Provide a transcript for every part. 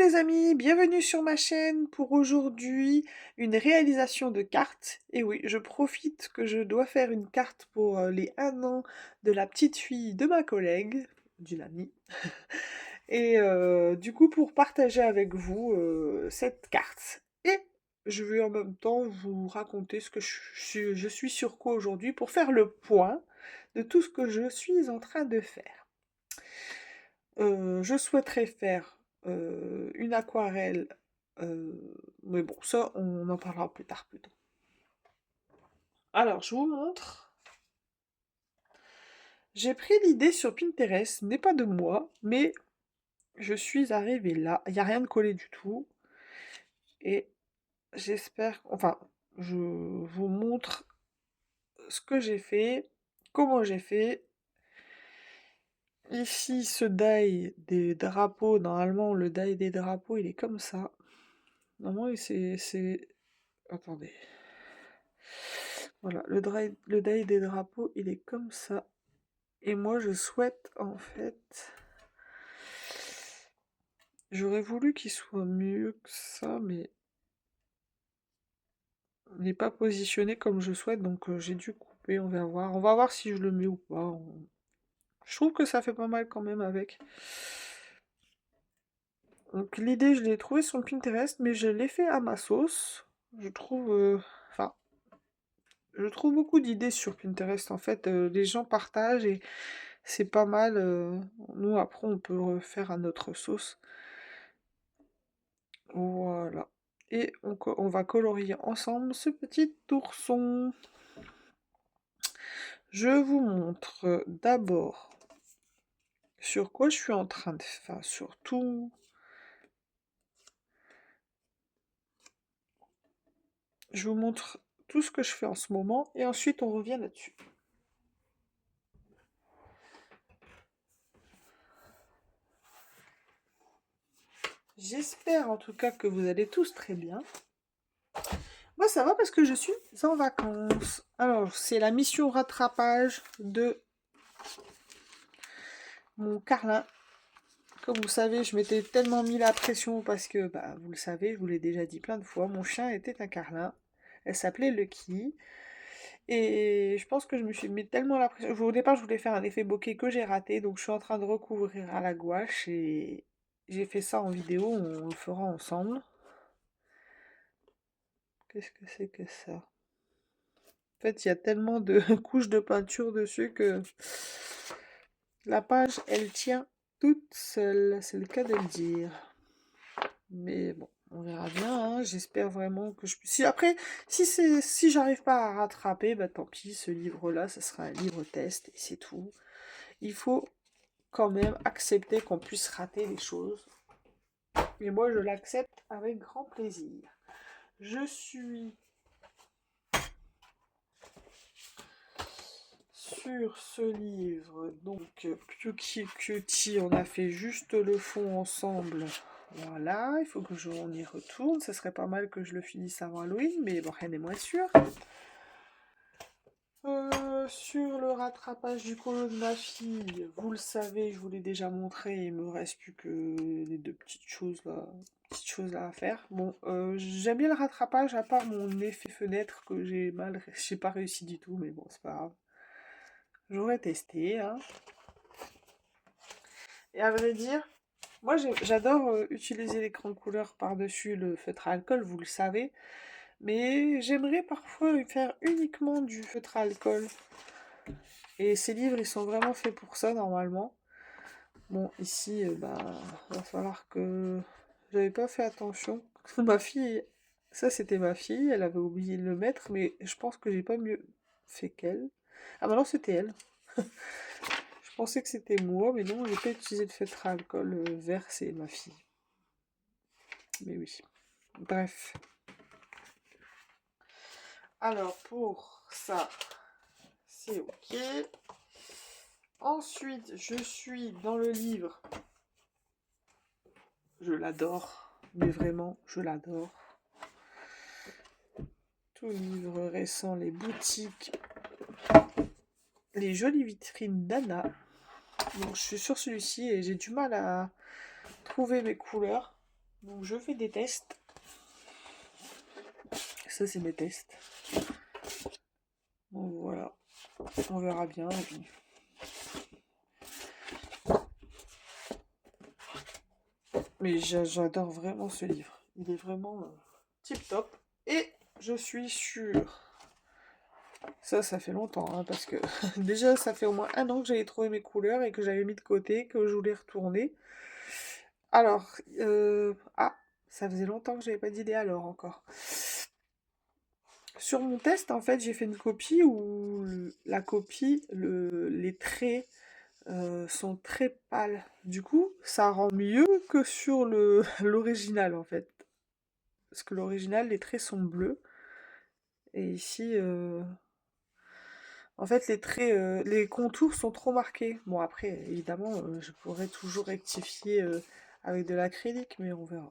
les amis, bienvenue sur ma chaîne pour aujourd'hui une réalisation de cartes. Et oui, je profite que je dois faire une carte pour les 1 an de la petite fille de ma collègue, d'une amie. Et du coup pour partager avec vous cette carte. Et je vais en même temps vous raconter ce que je suis sur quoi aujourd'hui pour faire le point de tout ce que je suis en train de faire. Je souhaiterais faire une aquarelle, mais bon, ça, on en parlera plus tard plutôt. Alors, je vous montre. J'ai pris l'idée sur Pinterest, ce n'est pas de moi, mais je suis arrivée là. Il n'y a rien de collé du tout. Et j'espère... Enfin, je vous montre ce que j'ai fait, comment j'ai fait. Ici, ce die des drapeaux, normalement, le die des drapeaux, il est comme ça. Normalement, c'est... Attendez. Voilà, le die des drapeaux, il est comme ça. Et moi, je souhaite, en fait... J'aurais voulu qu'il soit mieux que ça, mais... Il n'est pas positionné comme je souhaite, donc j'ai dû couper, on va voir. On va voir si je le mets ou pas. Je trouve que ça fait pas mal quand même avec. Donc l'idée, je l'ai trouvée sur Pinterest, mais je l'ai fait à ma sauce. Je trouve... Enfin, je trouve beaucoup d'idées sur Pinterest, en fait. Les gens partagent et c'est pas mal. Nous, après, on peut refaire à notre sauce. Voilà. Et on va colorier ensemble ce petit ourson. Je vous montre d'abord sur quoi je suis en train de faire. Enfin, sur tout. Je vous montre tout ce que je fais en ce moment et ensuite on revient là-dessus. J'espère en tout cas que vous allez tous très bien. Moi ça va parce que je suis en vacances. Alors c'est la mission rattrapage de mon Carlin. Comme vous savez, je m'étais tellement mis la pression parce que, bah, vous le savez, je vous l'ai déjà dit plein de fois, mon chien était un Carlin. Elle s'appelait Lucky. Et je pense que je me suis mis tellement la pression. Au départ, je voulais faire un effet bokeh que j'ai raté, donc je suis en train de recouvrir à la gouache et j'ai fait ça en vidéo, on le fera ensemble. Qu'est-ce que c'est que ça? En fait, il y a tellement de couches de peinture dessus que la page, elle tient toute seule, c'est le cas de le dire. Mais bon, on verra bien, hein. J'espère vraiment que je puisse... si j'arrive pas à rattraper, bah tant pis, ce livre-là, ce sera un livre test et c'est tout. Il faut quand même accepter qu'on puisse rater les choses. Et moi, je l'accepte avec grand plaisir. Je suis sur ce livre, donc Pyuki Cutie, on a fait juste le fond ensemble. Voilà, il faut que on y retourne. Ça serait pas mal que je le finisse avant Halloween, mais bon, rien n'est moins sûr. Sur le rattrapage du colo de ma fille, vous le savez, je vous l'ai déjà montré, il me reste plus que les deux petites choses là à faire. Bon, j'aime bien le rattrapage, à part mon effet fenêtre que j'ai pas réussi du tout, mais bon, c'est pas grave. J'aurais testé, hein. Et à vrai dire, moi j'adore utiliser l'écran de couleur par-dessus le feutre à alcool, vous le savez, mais j'aimerais parfois faire uniquement du feutre à alcool. Et ces livres, ils sont vraiment faits pour ça, normalement. Bon, ici, bah, va falloir que... J'avais pas fait attention. Ma fille, ça c'était ma fille, elle avait oublié de le mettre, mais je pense que j'ai pas mieux fait qu'elle. Ah bah non, c'était elle. Je pensais que c'était moi, mais non, j'ai pas utilisé le feutre à alcool vert, c'est ma fille. Mais oui. Bref. Alors, pour ça, c'est ok. Ensuite, je suis dans le livre. Je l'adore, mais vraiment, je l'adore. Tout livre récent, les boutiques, les jolies vitrines d'Anna. Donc je suis sur celui-ci et j'ai du mal à trouver mes couleurs. Donc je fais des tests. Ça c'est mes tests. Donc voilà. On verra bien. Et puis... Mais j'adore vraiment ce livre. Il est vraiment tip top. Et je suis sûre. Ça fait longtemps, hein, parce que déjà ça fait au moins 1 an que j'avais trouvé mes couleurs et que j'avais mis de côté, que je voulais retourner. Alors, ça faisait longtemps que j'avais pas d'idée alors encore. Sur mon test, en fait, j'ai fait une copie où la copie, les traits sont très pâles. Du coup, ça rend mieux que sur l'original, en fait. Parce que l'original, les traits sont bleus. Et ici, en fait, les traits, les contours sont trop marqués. Bon, après, évidemment, je pourrais toujours rectifier avec de l'acrylique, mais on verra.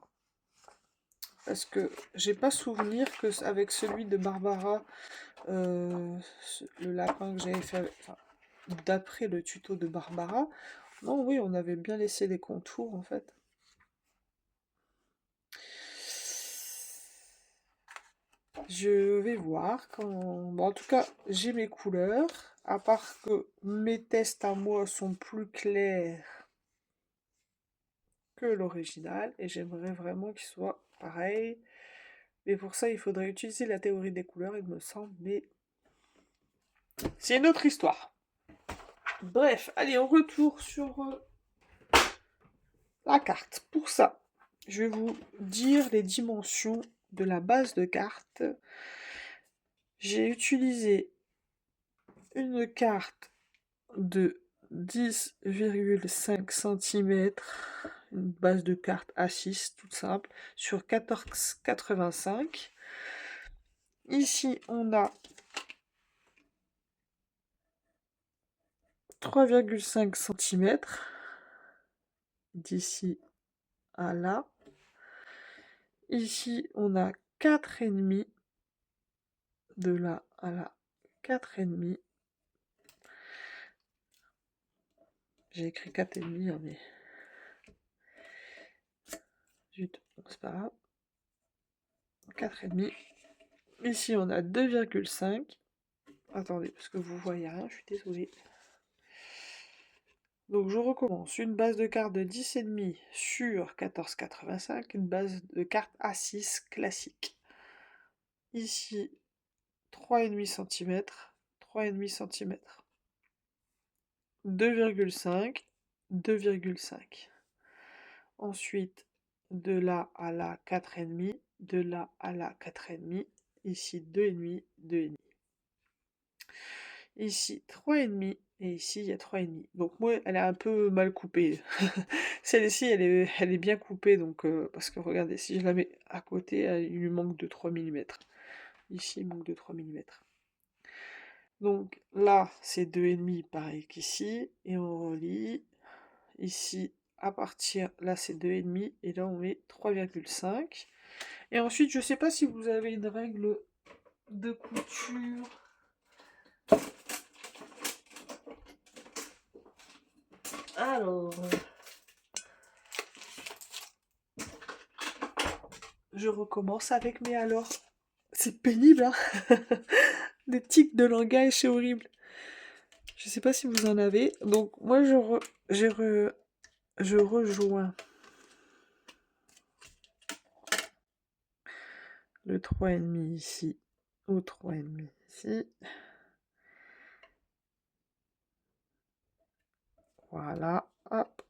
Parce que j'ai pas souvenir que avec celui de Barbara, le lapin que j'avais fait, enfin, d'après le tuto de Barbara, non, oui, on avait bien laissé les contours en fait. Je vais voir quand. Bon, en tout cas, j'ai mes couleurs. À part que mes tests à moi sont plus clairs que l'original, et j'aimerais vraiment qu'ils soient pareils. Mais pour ça, il faudrait utiliser la théorie des couleurs, il me semble, mais c'est une autre histoire. Bref, allez, on retourne sur la carte. Pour ça, je vais vous dire les dimensions de la base de carte. J'ai utilisé une carte de 10,5 cm, une base de carte A6 toute simple, sur 14,85. Ici, on a 3,5 cm d'ici à là. Ici, on a 4,5 de là à là, 4,5. J'ai écrit 4,5, hein, mais... Zut, c'est pas grave. 4,5. Ici, on a 2,5. Attendez, parce que vous voyez rien, je suis désolée. Donc je recommence. Une base de carte de 10,5 sur 14,85. Une base de carte A6 classique. Ici, 3,5 cm. 3,5 cm. 2,5. 2,5. Ensuite, de là à là, 4,5. De là à là, 4,5. Ici, 2,5. 2,5. Ici, 3,5. Et ici, il y a 3,5. Donc moi, elle est un peu mal coupée. Celle-ci, elle est bien coupée. Donc, parce que regardez, si je la mets à côté, il lui manque de 3 mm. Ici, il manque de 3 mm. Donc là, c'est 2,5 pareil qu'ici. Et on relie. Ici, à partir, là c'est 2,5. Et là, on met 3,5. Et ensuite, je sais pas si vous avez une règle de couture. Alors, je recommence avec mes alors. C'est pénible, hein. Des tics de langage, c'est horrible. Je sais pas si vous en avez. Donc, moi, je rejoins le 3,5 ici au 3,5 ici. Voilà, hop.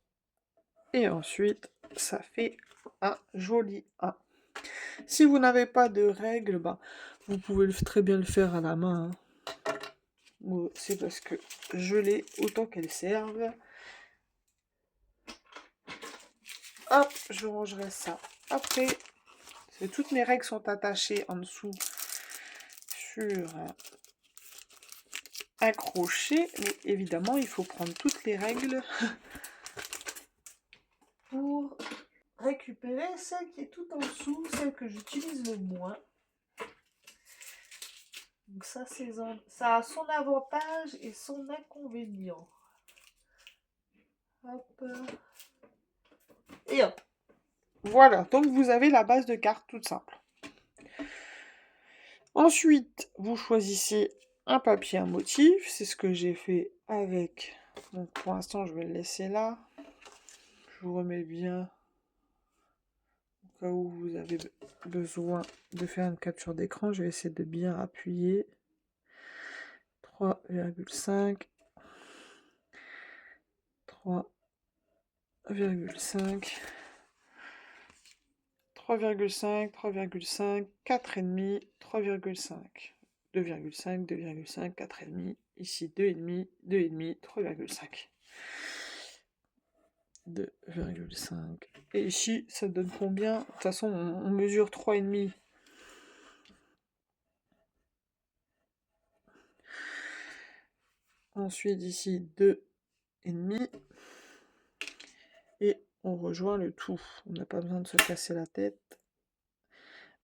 Et ensuite, ça fait un joli 1. Si vous n'avez pas de règles, bah, vous pouvez très bien le faire à la main, hein. C'est parce que je l'ai autant qu'elle serve. Hop, je rangerai ça après. Toutes mes règles sont attachées en dessous sur un crochet. Mais évidemment, il faut prendre toutes les règles pour récupérer celle qui est tout en dessous, celle que j'utilise le moins. Donc ça, ça a son avantage et son inconvénient. Hop. Et hop. Voilà, donc vous avez la base de carte toute simple. Ensuite, vous choisissez un papier, un motif. C'est ce que j'ai fait avec. Donc pour l'instant, je vais le laisser là. Je vous remets bien au cas où vous avez besoin de faire une capture d'écran. Je vais essayer de bien appuyer. 3,5. 3,5. 3,5, 3,5, 4,5, 3,5. 2,5, 2,5, 4,5. Ici 2,5, 2,5, 3,5. 2,5. Et ici, ça donne combien? De toute façon, on mesure 3,5. Ensuite, ici, 2,5. Et on rejoint le tout. On n'a pas besoin de se casser la tête.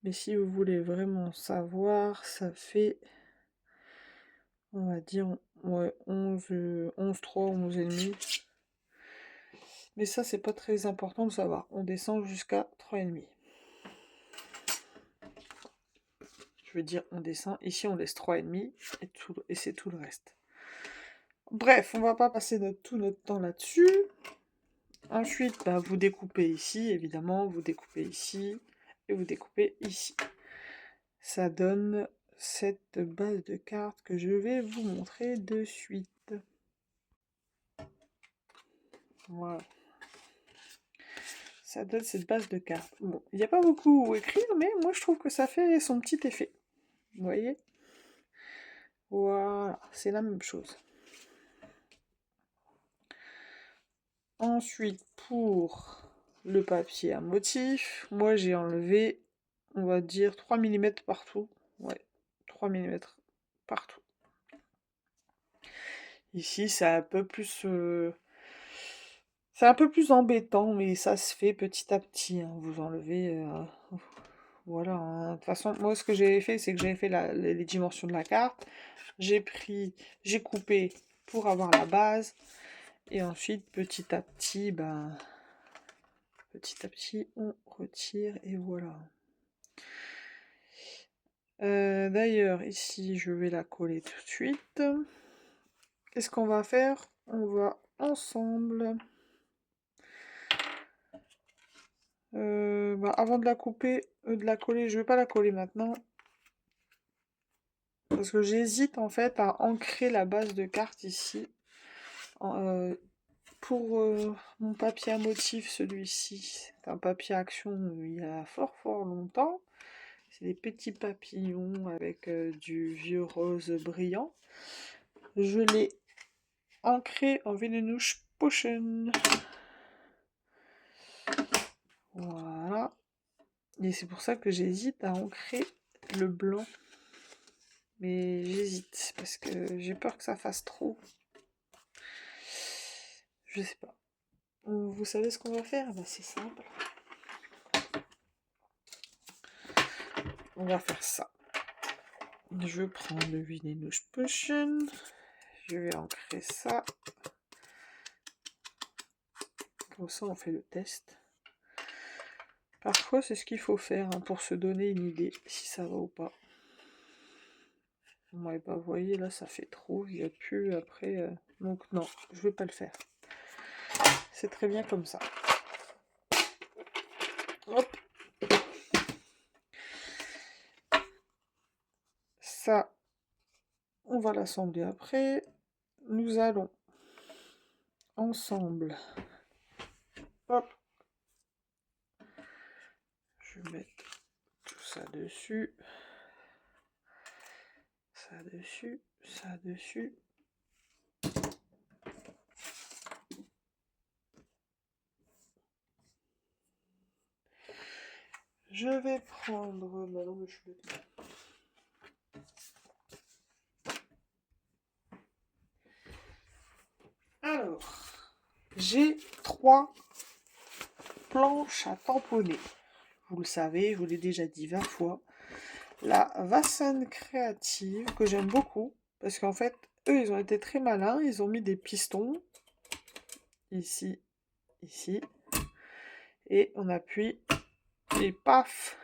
Mais si vous voulez vraiment savoir, ça fait, on va dire, ouais, 11,3, 11,5. Mais ça, c'est pas très important de savoir. On descend jusqu'à 3,5. Je veux dire, on descend. Ici, on laisse 3,5 et c'est tout le reste. Bref, on va pas passer tout notre temps là-dessus. Ensuite, bah, vous découpez ici, évidemment, vous découpez ici, et vous découpez ici. Ça donne cette base de cartes que je vais vous montrer de suite. Voilà. Ça donne cette base de cartes. Bon, il n'y a pas beaucoup à écrire, mais moi je trouve que ça fait son petit effet. Vous voyez? Voilà, c'est la même chose. Ensuite, pour le papier à motif, moi j'ai enlevé, on va dire, 3 mm partout. Ouais, 3 mm partout. Ici, c'est un peu plus... c'est un peu plus embêtant, mais ça se fait petit à petit. Hein. Vous enlevez... voilà. Hein. De toute façon, moi, ce que j'ai fait, c'est que j'ai fait les dimensions de la carte. J'ai coupé pour avoir la base. Et ensuite, petit à petit, on retire et voilà. D'ailleurs, ici, je vais la coller tout de suite. Qu'est-ce qu'on va faire? On va ensemble... avant de la couper, de la coller, je vais pas la coller maintenant. Parce que j'hésite en fait à ancrer la base de carte ici. Pour mon papier à motif, celui-ci, c'est un papier action il y a fort longtemps. C'est des petits papillons avec du vieux rose brillant. Je l'ai ancré en Venenouche Potion. Voilà. Et c'est pour ça que j'hésite à ancrer le blanc. Mais j'hésite parce que j'ai peur que ça fasse trop. Je sais pas. Vous savez ce qu'on va faire? Bah, c'est simple. On va faire ça. Je prends le Venenouche Potion. Je vais ancrer ça. Comme ça, on fait le test. Parfois, c'est ce qu'il faut faire hein, pour se donner une idée si ça va ou pas. Ouais, bah, vous voyez, là, ça fait trop. Il n'y a plus après. Donc, non, je vais pas le faire. C'est très bien comme ça. Hop. Ça, on va l'assembler après. Nous allons ensemble. Hop. Je vais mettre tout ça dessus. Ça dessus. Ça dessus. Je vais prendre... Bah non, mais je vais... Alors, j'ai 3 planches à tamponner. Vous le savez, je vous l'ai déjà dit 20 fois. La Vassen créative, que j'aime beaucoup, parce qu'en fait, eux, ils ont été très malins. Ils ont mis des pistons, ici, ici. Et on appuie, et paf!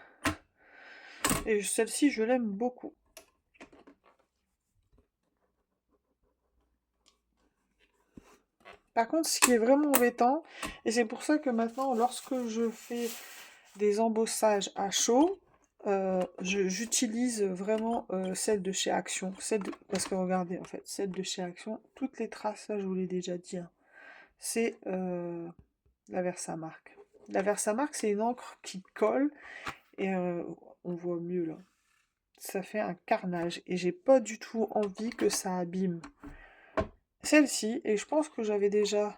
Et celle-ci, je l'aime beaucoup. Par contre, ce qui est vraiment embêtant, et c'est pour ça que maintenant, lorsque je fais des embossages à chaud, j'utilise vraiment celle de chez Action. Parce que regardez, en fait, celle de chez Action, toutes les traces, ça je vous l'ai déjà dit, hein, c'est la Versamark. La Versamark, c'est une encre qui colle, et on voit mieux là. Ça fait un carnage, et j'ai pas du tout envie que ça abîme. Celle-ci, et je pense que j'avais déjà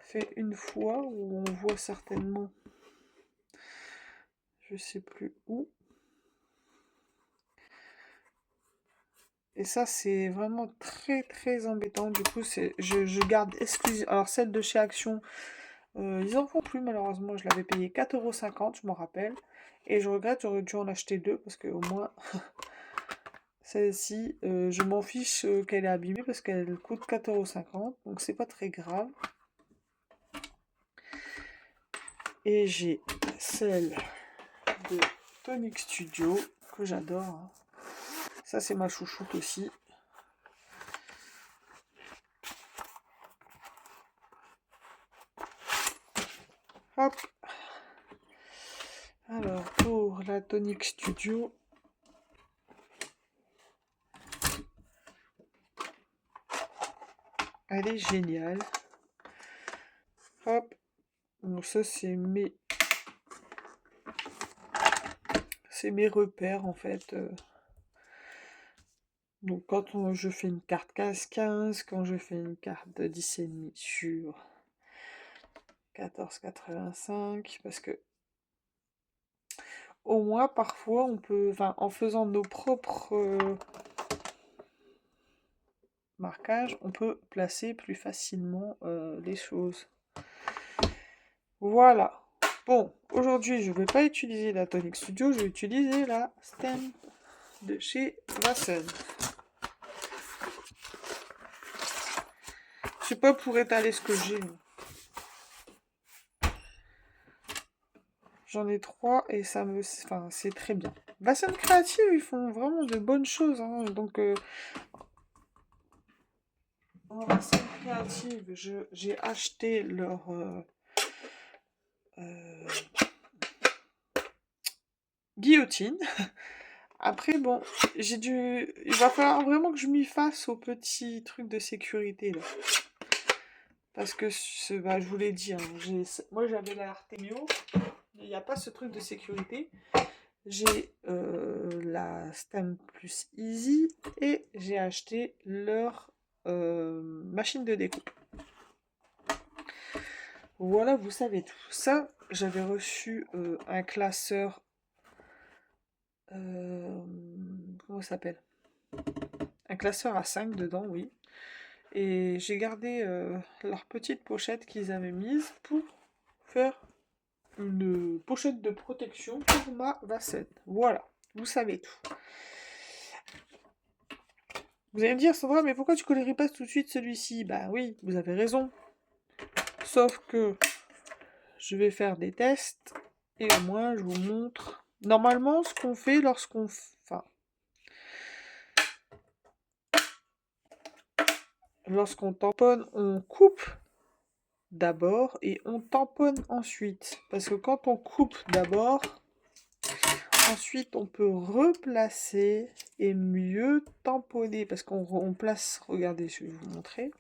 fait une fois, où on voit certainement, je sais plus où. Et ça, c'est vraiment très très embêtant. Du coup, je garde exclusivement. Alors, celle de chez Action, ils en font plus malheureusement. Je l'avais payé 4,50 €, je m'en rappelle. Et je regrette, j'aurais dû en acheter deux parce que au moins, celle-ci, je m'en fiche qu'elle est abîmée parce qu'elle coûte 4,50 €. Donc, c'est pas très grave. Et j'ai celle de Tonic Studio que j'adore, hein. Ça, c'est ma chouchoute aussi. Hop. Alors, pour la Tonic Studio, elle est géniale. Hop. Donc ça, c'est mes repères, en fait. Donc quand je fais une carte 15-15, quand je fais une carte de 10,5 sur 14,85, parce que au moins, parfois, on peut, enfin, en faisant nos propres marquages, on peut placer plus facilement les choses. Voilà. Bon, aujourd'hui, je ne vais pas utiliser la Tonic Studio, je vais utiliser la Stem de chez Vassen. C'est pas pour étaler ce que j'ai. J'en ai 3 et ça me... Enfin, c'est très bien. Vassen Creative, ils font vraiment de bonnes choses, hein. Donc, en Vassen Creative, j'ai acheté leur... guillotine. Après, bon, il va falloir vraiment que je m'y fasse aux petits trucs de sécurité, là. Parce que, bah, je vous l'ai dit, hein, moi j'avais la Artemio, mais il n'y a pas ce truc de sécurité. J'ai la Stem Plus Easy et j'ai acheté leur machine de découpe. Voilà, vous savez tout. Ça, j'avais reçu un classeur. Comment ça s'appelle? Un classeur à 5 dedans, oui. Et j'ai gardé leur petite pochette qu'ils avaient mise pour faire une pochette de protection pour ma Vassen. Voilà, vous savez tout. Vous allez me dire, Sandra, mais pourquoi tu colories pas tout de suite celui-ci? Bah oui, vous avez raison. Sauf que je vais faire des tests et au moins je vous montre. Normalement, ce qu'on fait lorsqu'on tamponne, on coupe d'abord et on tamponne ensuite. Parce que quand on coupe d'abord, ensuite on peut replacer et mieux tamponner. Parce qu'on place, regardez, je vais vous montrer.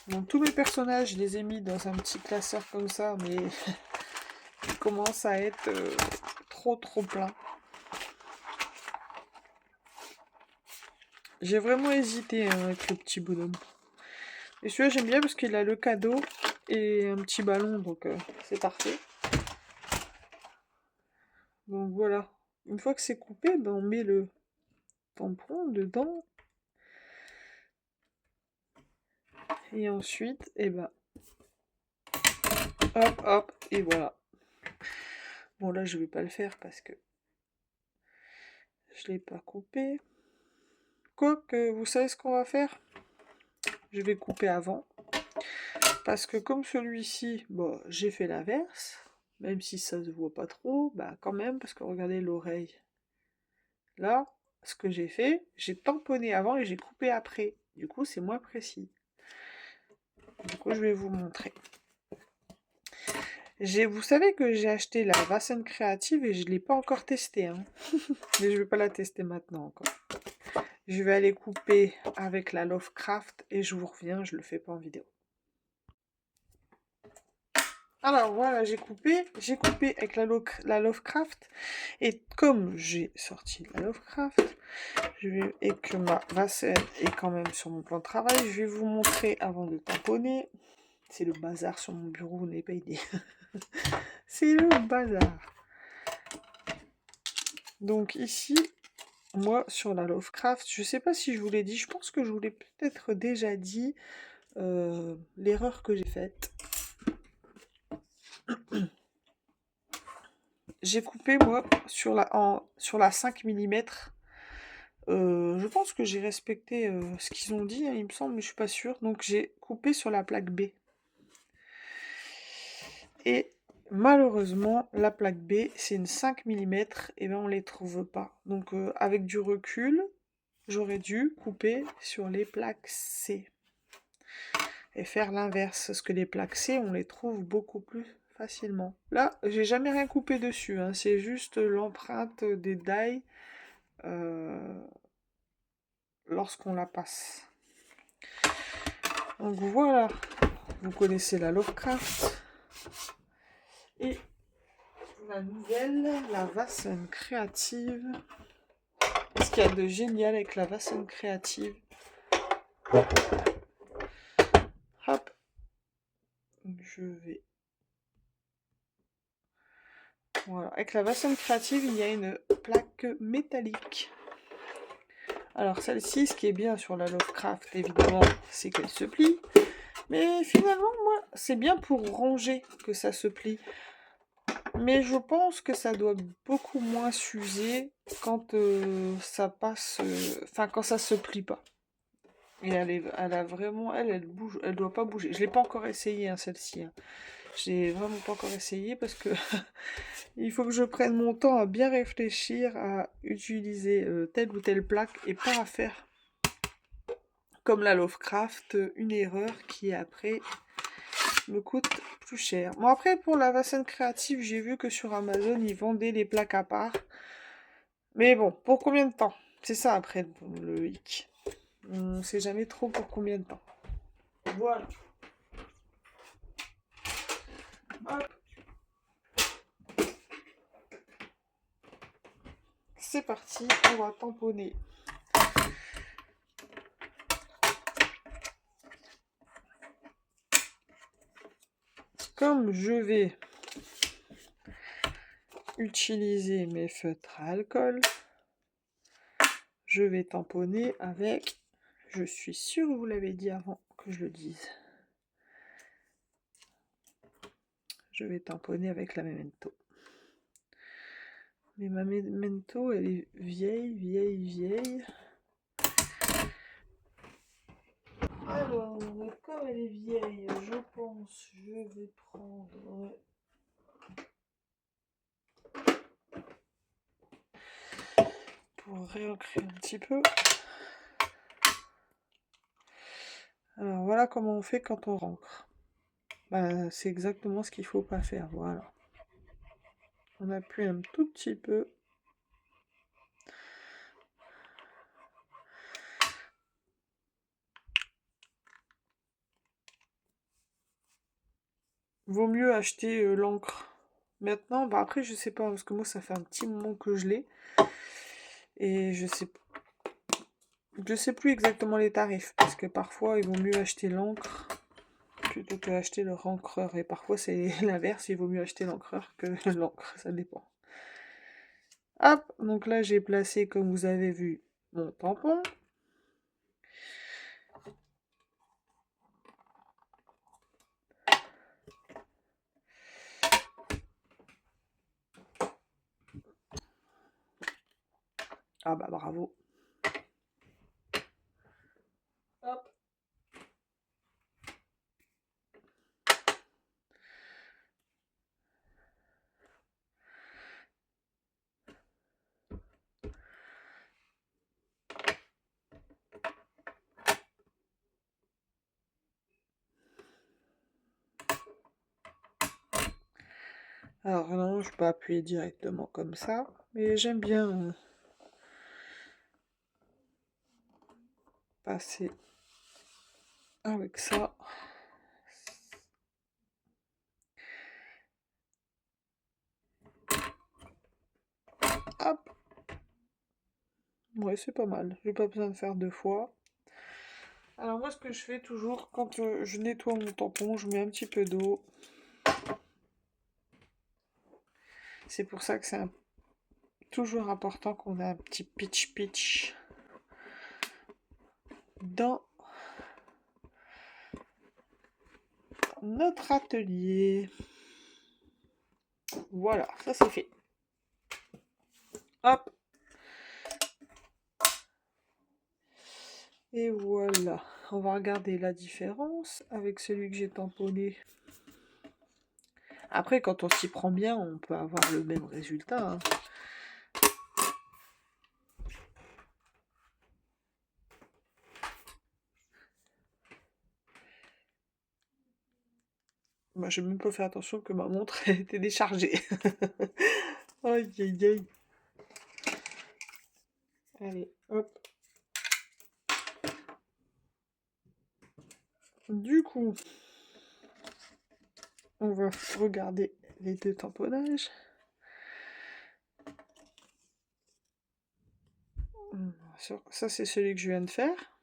Donc tous mes personnages, je les ai mis dans un petit classeur comme ça, mais il commence à être trop plein. J'ai vraiment hésité hein, avec le petit bonhomme. Et celui-là j'aime bien parce qu'il a le cadeau et un petit ballon, donc c'est parfait. Donc voilà. Une fois que c'est coupé, ben, on met le tampon dedans. Et ensuite, et ben, hop, hop, et voilà. Bon là je vais pas le faire parce que je l'ai pas coupé. Quoique, vous savez ce qu'on va faire? Je vais couper avant. Parce que comme celui-ci, bon, j'ai fait l'inverse, même si ça se voit pas trop, bah quand même, parce que regardez l'oreille. Là, ce que j'ai fait, j'ai tamponné avant et j'ai coupé après. Du coup, c'est moins précis. Du coup, je vais vous montrer. Vous savez que j'ai acheté la Vasen Créative et je ne l'ai pas encore testée. Hein. Mais je ne vais pas la tester maintenant encore. Je vais aller couper avec la Lovecraft et je vous reviens, je le fais pas en vidéo. Alors voilà, j'ai coupé avec la Lovecraft. Et comme j'ai sorti la Lovecraft, et que ma Vasen est quand même sur mon plan de travail, je vais vous montrer avant de tamponner. C'est le bazar sur mon bureau, vous n'avez pas idée. C'est le bazar. Donc ici, moi sur la Lovecraft, je sais pas si je vous l'ai dit, je pense que je vous l'ai peut-être déjà dit l'erreur que j'ai faite. J'ai coupé moi sur la 5 mm. Je pense que j'ai respecté ce qu'ils ont dit, hein, il me semble, mais je suis pas sûre. Donc j'ai coupé sur la plaque B. Et malheureusement, la plaque B, c'est une 5 mm, et ben on les trouve pas. Donc avec du recul, j'aurais dû couper sur les plaques C. Et faire l'inverse, parce que les plaques C, on les trouve beaucoup plus facilement. Là, j'ai jamais rien coupé dessus, hein, c'est juste l'empreinte des die lorsqu'on la passe. Donc voilà, vous connaissez la Lovecraft. Et la nouvelle, la Vasen Créative. Ce qu'il y a de génial avec la Vasen Créative. Hop, je vais... Voilà, avec la Vasen Créative, il y a une plaque métallique. Alors celle-ci, ce qui est bien sur la Lovecraft, évidemment, c'est qu'elle se plie. Mais finalement, moi, c'est bien pour ranger que ça se plie. Mais je pense que ça doit beaucoup moins s'user quand ça passe... Enfin, quand ça se plie pas. Et elle a vraiment... Elle bouge, elle doit pas bouger. Je l'ai pas encore essayé, hein, celle-ci. Hein. J'ai vraiment pas encore essayé parce que il faut que je prenne mon temps à bien réfléchir à utiliser telle ou telle plaque et pas à faire comme la Lovecraft, une erreur qui après me coûte plus cher. Bon après pour la Vasen Créative, j'ai vu que sur Amazon ils vendaient les plaques à part. Mais bon, pour combien de temps? C'est ça après le hic. On sait jamais trop pour combien de temps. Voilà. Hop. C'est parti, on va tamponner. Comme je vais utiliser mes feutres à alcool, je vais tamponner avec, je suis sûre que vous l'avez dit avant que je le dise, je vais tamponner avec la Memento. Mais ma Memento, elle est vieille. Alors, comme elle est vieille, je pense je vais prendre... Pour réancrer un petit peu. Alors, voilà comment on fait quand on rancre. Bah, c'est exactement ce qu'il faut pas faire, voilà. On appuie un tout petit peu. Vaut mieux acheter l'encre maintenant. Bah après, je sais pas, parce que moi, ça fait un petit moment que je l'ai. Et je sais plus exactement les tarifs, parce que parfois, il vaut mieux acheter l'encre plutôt que acheter le encreur. Et parfois, c'est l'inverse, il vaut mieux acheter l'encreur que l'encre, ça dépend. Hop, donc là, j'ai placé, comme vous avez vu, mon tampon. Ah bah bravo. Hop. Alors non, je peux pas appuyer directement comme ça, mais j'aime bien passer avec ça. Hop. Ouais, c'est pas mal. J'ai pas besoin de faire 2 fois. Alors moi, ce que je fais toujours, quand je nettoie mon tampon, je mets un petit peu d'eau. C'est pour ça que c'est toujours important qu'on ait un petit pitch dans notre atelier. Voilà, ça c'est fait. Hop. Et voilà. On va regarder la différence avec celui que j'ai tamponné. Après, quand on s'y prend bien, on peut avoir le même résultat, hein. Moi, j'ai même pas fait attention que ma montre était déchargée. Aïe, aïe, aïe. Allez, hop. Du coup, on va regarder les 2 tamponnages. Ça, c'est celui que je viens de faire.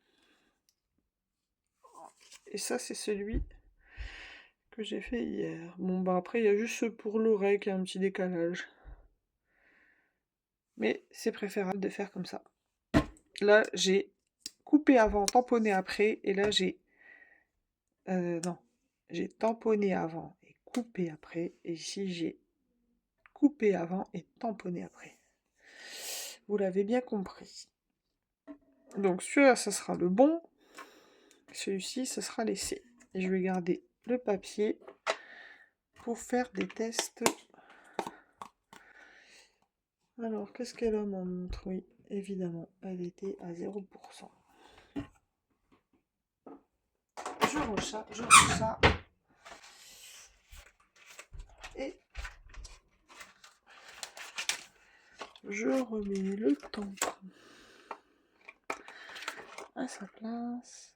Et ça, c'est celui que j'ai fait hier. Bon, bah après, il y a juste pour l'oreille qui a un petit décalage. Mais c'est préférable de faire comme ça. Là, j'ai coupé avant, tamponné après. Et là, j'ai... non. J'ai tamponné avant et coupé après. Et ici, j'ai coupé avant et tamponné après. Vous l'avez bien compris. Donc celui-là, ça sera le bon. Celui-ci, ça sera l'essai. Et je vais garder le papier pour faire des tests. Alors, qu'est-ce qu'elle a, ma montre? Oui, évidemment, elle était à 0%. Je range ça. Et je remets le tampon à sa place.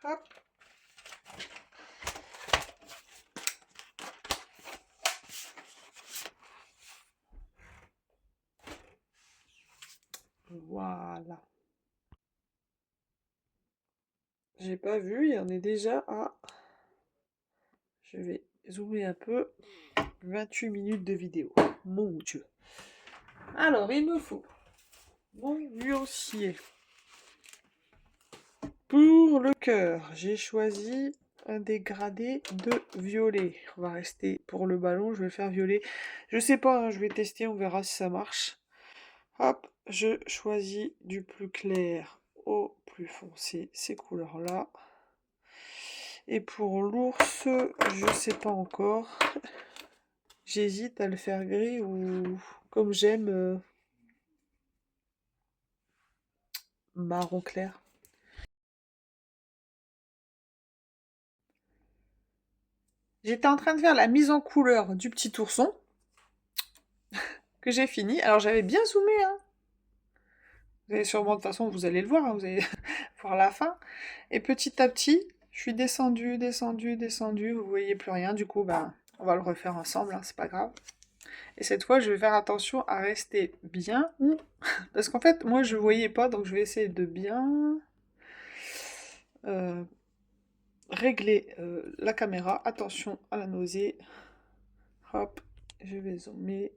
Hop. Voilà. J'ai pas vu, il y en est déjà à... Je vais zoomer un peu. 28 minutes de vidéo. Mon Dieu. Alors, il me faut mon nuancier. Pour le cœur, j'ai choisi un dégradé de violet. On va rester pour le ballon, je vais le faire violet. Je sais pas, hein, je vais tester, on verra si ça marche. Hop, je choisis du plus clair au plus foncé, ces couleurs-là. Et pour l'ours, je sais pas encore. J'hésite à le faire gris ou comme j'aime marron clair. J'étais en train de faire la mise en couleur du petit ourson que j'ai fini. Alors j'avais bien zoomé, hein. Vous allez sûrement, de toute façon, vous allez le voir, hein, vous allez voir la fin. Et petit à petit, je suis descendue, vous voyez plus rien. Du coup, bah, on va le refaire ensemble, hein, c'est pas grave. Et cette fois, je vais faire attention à rester bien. Parce qu'en fait, moi, je voyais pas, donc je vais essayer de bien régler la caméra. Attention à la nausée. Hop, je vais zoomer.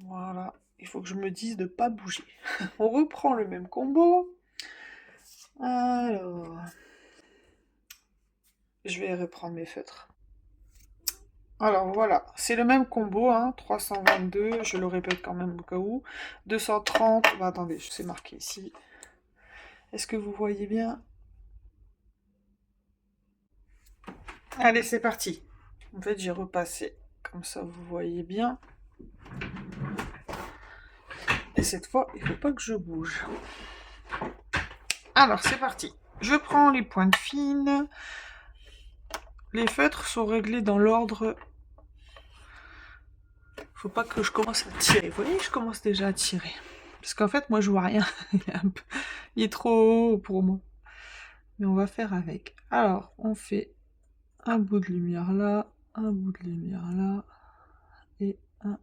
Voilà. Il faut que je me dise de pas bouger. On reprend le même combo. Alors, je vais reprendre mes feutres. Alors voilà, c'est le même combo, hein, 322, je le répète quand même au cas où. 230, bah attendez, c'est marqué ici. Est-ce que vous voyez bien? Allez, c'est parti. En fait, j'ai repassé, comme ça vous voyez bien. Et cette fois, il faut pas que je bouge. Alors, c'est parti. Je prends les pointes fines. Les feutres sont réglés dans l'ordre. Faut pas que je commence à tirer. Vous voyez, je commence déjà à tirer. Parce qu'en fait, moi, je vois rien. Il est trop haut pour moi. Mais on va faire avec. Alors, on fait un bout de lumière là, un bout de lumière là, et un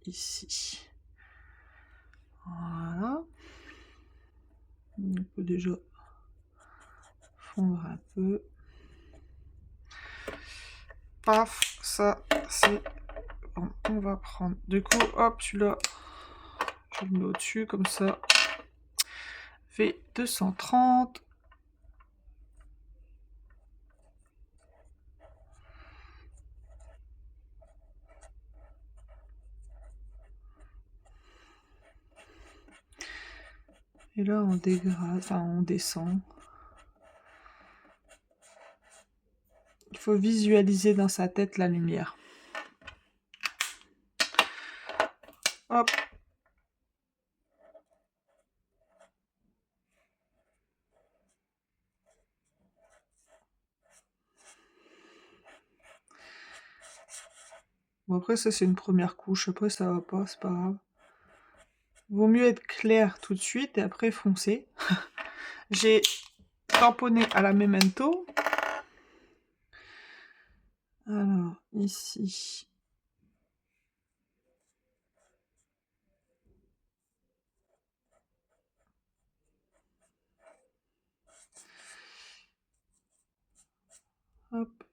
ici. Voilà. On peut déjà fondre un peu. Paf, ça c'est bon. On va prendre. Du coup, hop, celui-là, je le mets au-dessus comme ça. Fait 230. Et là, on dégrade, enfin, on descend. Il faut visualiser dans sa tête la lumière. Hop. Bon, après, ça, c'est une première couche. Après, ça va pas, c'est pas grave. Vaut mieux être clair tout de suite et après foncer. J'ai tamponné à la memento. Alors, ici. Hop.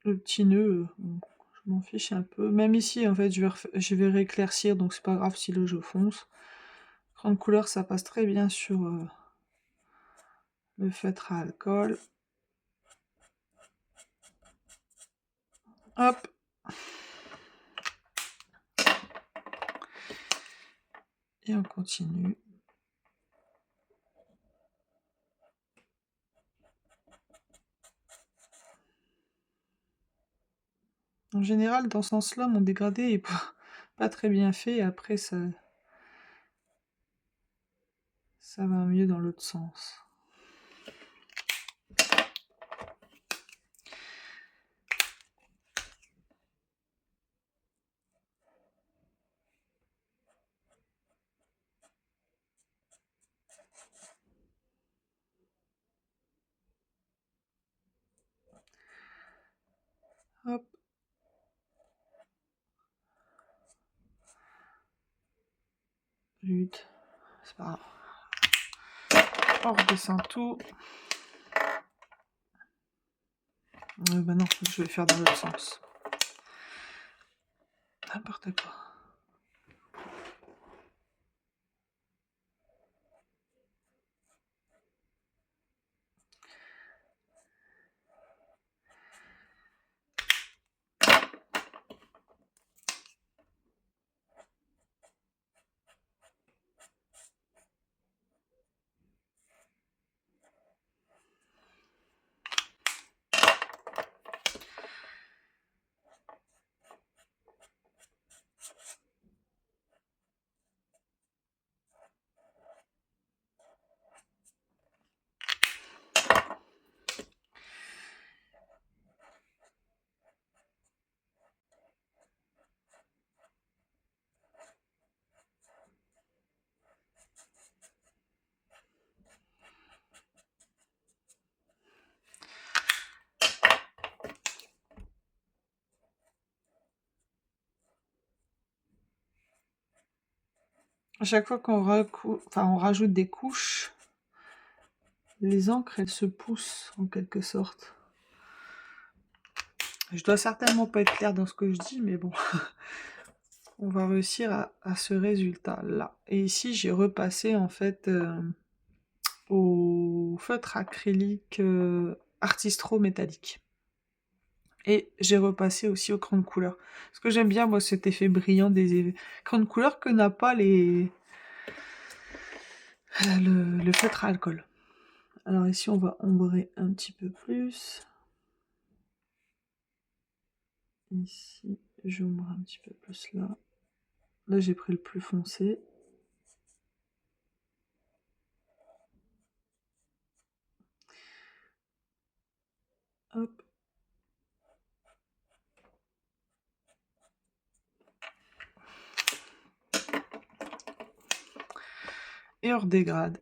Le petit nœud, bon, je m'en fiche un peu. Même ici, en fait, je vais rééclaircir, donc c'est pas grave si le jeu fonce. Grande couleur, ça passe très bien sur le feutre à alcool. Hop. Et on continue. En général, dans ce sens-là, mon dégradé est pas très bien fait. Après, ça va mieux dans l'autre sens. Hop. Zut. C'est pas grave. On redescend tout. Bah non, je vais faire dans l'autre sens. N'importe quoi. À chaque fois qu'on on rajoute des couches, les encres, elles se poussent en quelque sorte. Je dois certainement pas être claire dans ce que je dis, mais bon. On va réussir à ce résultat-là. Et ici, j'ai repassé en fait au feutre acrylique Artistro métallique. Et j'ai repassé aussi au crayon de couleur. Parce que j'aime bien, moi, cet effet brillant des crayons de couleur que n'a pas le feutre à alcool. Alors ici, on va ombrer un petit peu plus. Ici, j'ombre un petit peu plus là. Là, j'ai pris le plus foncé. Hop. Et on redégrade.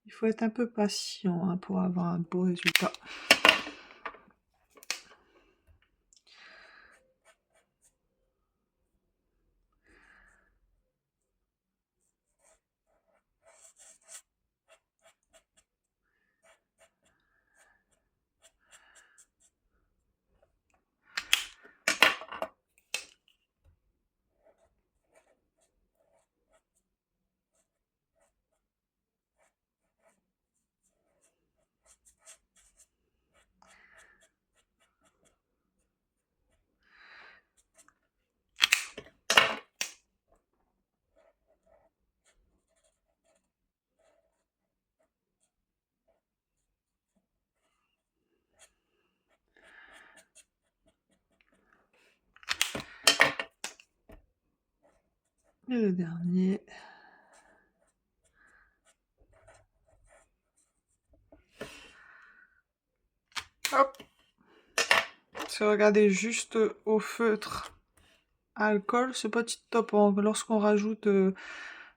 Il faut être un peu patient hein, pour avoir un beau résultat. Et le dernier. Hop. Si vous regardez juste au feutre à alcool, ce petit top, lorsqu'on rajoute...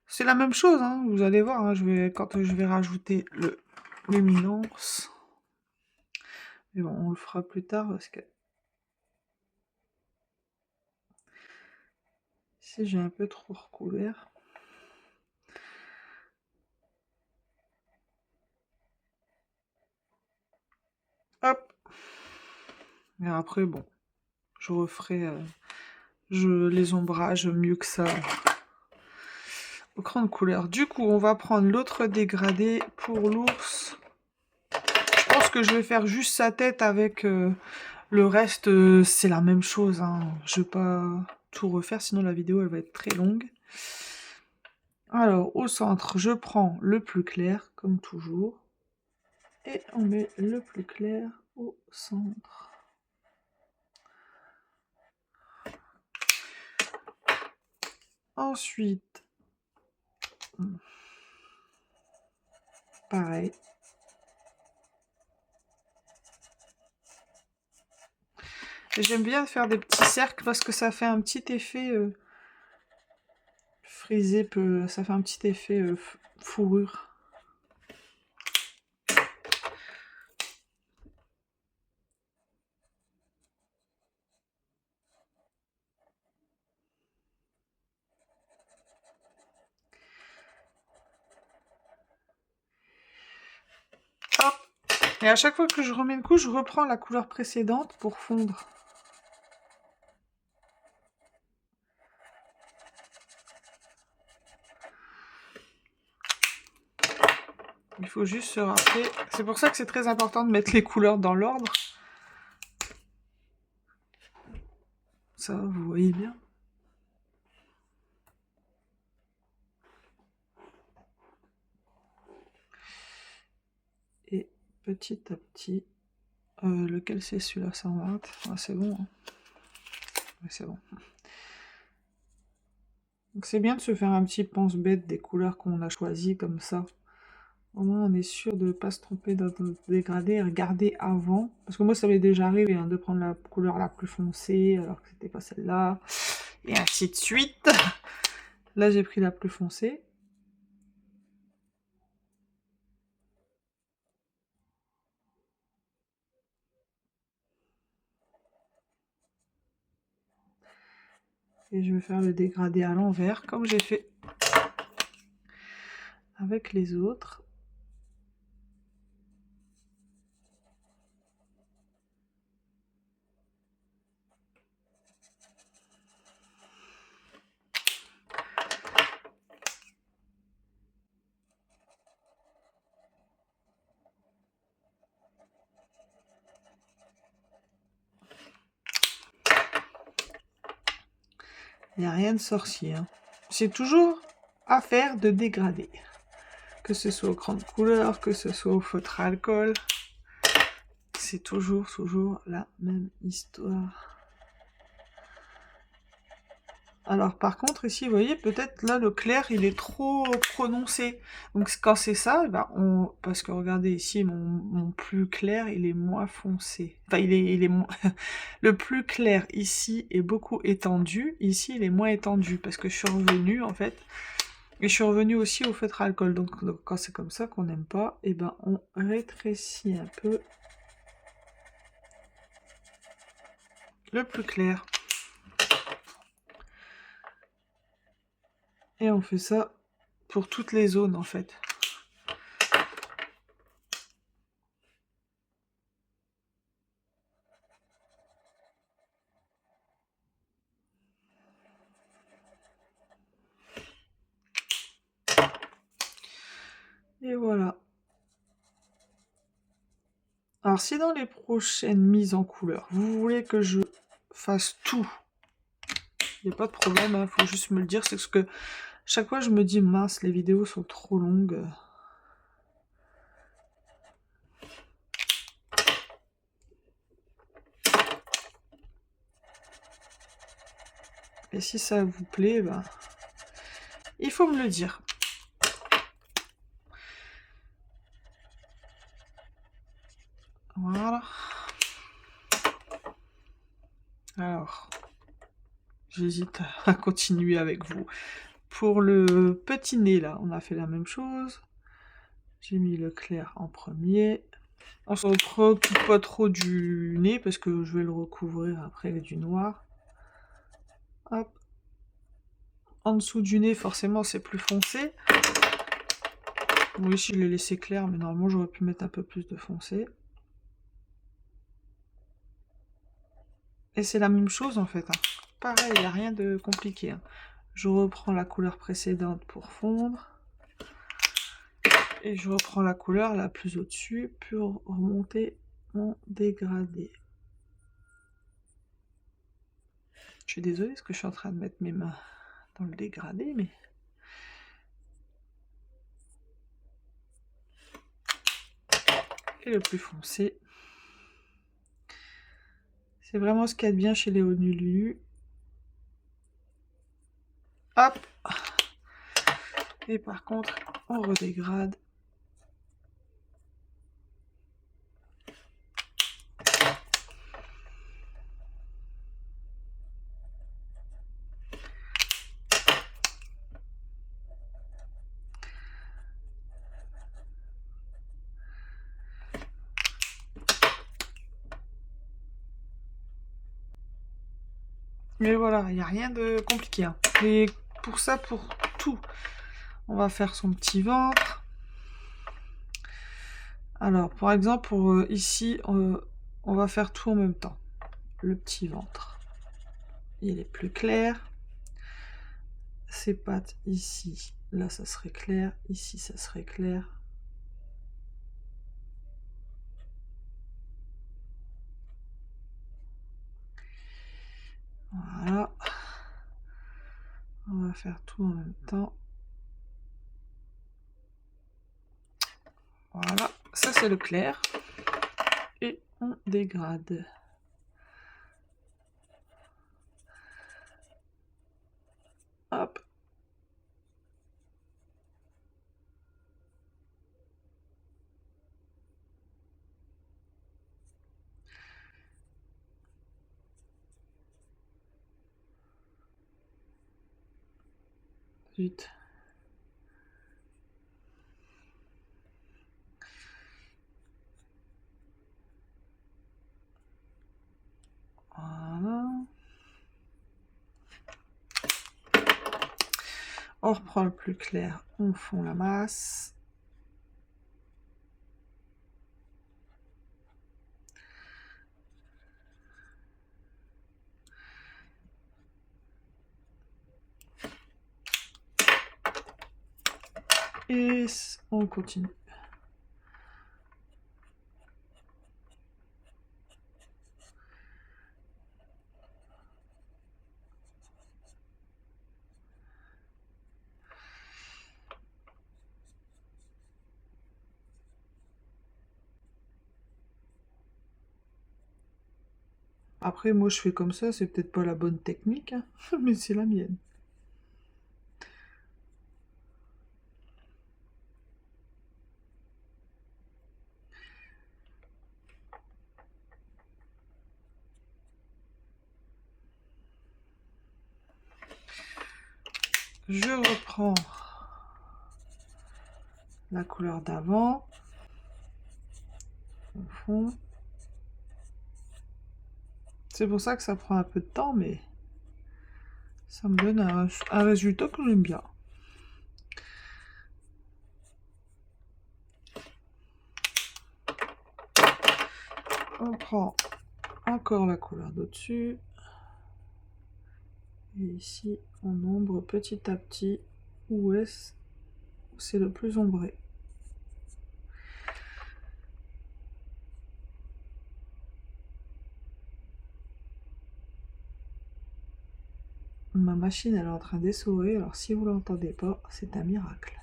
c'est la même chose, hein, vous allez voir, hein, quand je vais rajouter le luminance. Mais bon, on le fera plus tard parce que... Si j'ai un peu trop recouvert. Hop. Et après, bon, je referai les ombrages mieux que ça. Au crayon de couleur. Du coup, on va prendre l'autre dégradé pour l'ours. Je pense que je vais faire juste sa tête avec le reste. C'est la même chose. Hein. Je vais pas tout refaire, sinon la vidéo elle va être très longue. Alors, au centre, je prends le plus clair, comme toujours. Et on met le plus clair au centre. Ensuite, pareil. J'aime bien faire des petits cercles parce que ça fait un petit effet frisé, ça fait un petit effet fourrure. Hop. Et à chaque fois que je remets une couche, je reprends la couleur précédente pour fondre. Il faut juste se rappeler. C'est pour ça que c'est très important de mettre les couleurs dans l'ordre. Ça, vous voyez bien. Et petit à petit, lequel c'est celui-là, 120. Ah, c'est bon. Hein. Ouais, c'est bon. Donc c'est bien de se faire un petit pense-bête des couleurs qu'on a choisies comme ça. Au moins on est sûr de ne pas se tromper dans notre dégradé et regarder avant. Parce que moi ça m'est déjà arrivé hein, de prendre la couleur la plus foncée alors que c'était pas celle-là. Et ainsi de suite. Là j'ai pris la plus foncée. Et je vais faire le dégradé à l'envers comme j'ai fait avec les autres. Il n'y a rien de sorcier. Hein. C'est toujours affaire de dégrader. Que ce soit au crayon de couleur, que ce soit au feutre à alcool. C'est toujours la même histoire. Alors par contre ici, vous voyez, peut-être là le clair il est trop prononcé. Donc quand c'est ça, ben, parce que regardez ici, mon plus clair il est moins foncé. Enfin il est le plus clair ici est beaucoup étendu, ici il est moins étendu parce que je suis revenue en fait. Et je suis revenue aussi au feutre à alcool. Donc quand c'est comme ça qu'on n'aime pas, et ben on rétrécit un peu le plus clair. Et on fait ça pour toutes les zones en fait. Et voilà. Alors si dans les prochaines mises en couleur, vous voulez que je fasse tout, il n'y a pas de problème, il faut juste me le dire, c'est ce que chaque fois je me dis mince, les vidéos sont trop longues. Et si ça vous plaît, ben, il faut me le dire. Voilà. Alors, j'hésite à continuer avec vous. Pour le petit nez, là, on a fait la même chose. J'ai mis le clair en premier. On se préoccupe pas trop du nez, parce que je vais le recouvrir après avec du noir. Hop. En dessous du nez, forcément, c'est plus foncé. Bon, ici, je l'ai laissé clair, mais normalement, j'aurais pu mettre un peu plus de foncé. Et c'est la même chose, en fait. Hein. Pareil, il n'y a rien de compliqué. Hein. Je reprends la couleur précédente pour fondre. Et je reprends la couleur la plus au-dessus pour remonter mon dégradé. Je suis désolée parce que je suis en train de mettre mes mains dans le dégradé, mais... Et le plus foncé. C'est vraiment ce qu'il y a de bien chez les Honolulu. Hop. Et par contre, on redégrade. Mais voilà, il n'y a rien de compliqué. Hein. Et pour ça, pour tout, on va faire son petit ventre. Alors, par exemple, pour ici, on va faire tout en même temps. Le petit ventre. Il est plus clair. Ses pattes ici, là ça serait clair. Ici ça serait clair. Voilà. On va faire tout en même temps. Voilà, ça c'est le clair. Et on dégrade. Hop. Vite. Voilà. On reprend le plus clair, on fond la masse. Et on continue. Après, moi, je fais comme ça, c'est peut-être pas la bonne technique, hein, mais c'est la mienne. Je reprends la couleur d'avant, au fond. C'est pour ça que ça prend un peu de temps, mais ça me donne un résultat que j'aime bien. On prend encore la couleur d'au-dessus. Et ici, on ombre petit à petit où est-ce où c'est le plus ombré. Ma machine, elle est en train d'essorer, alors si vous l'entendez pas, c'est un miracle.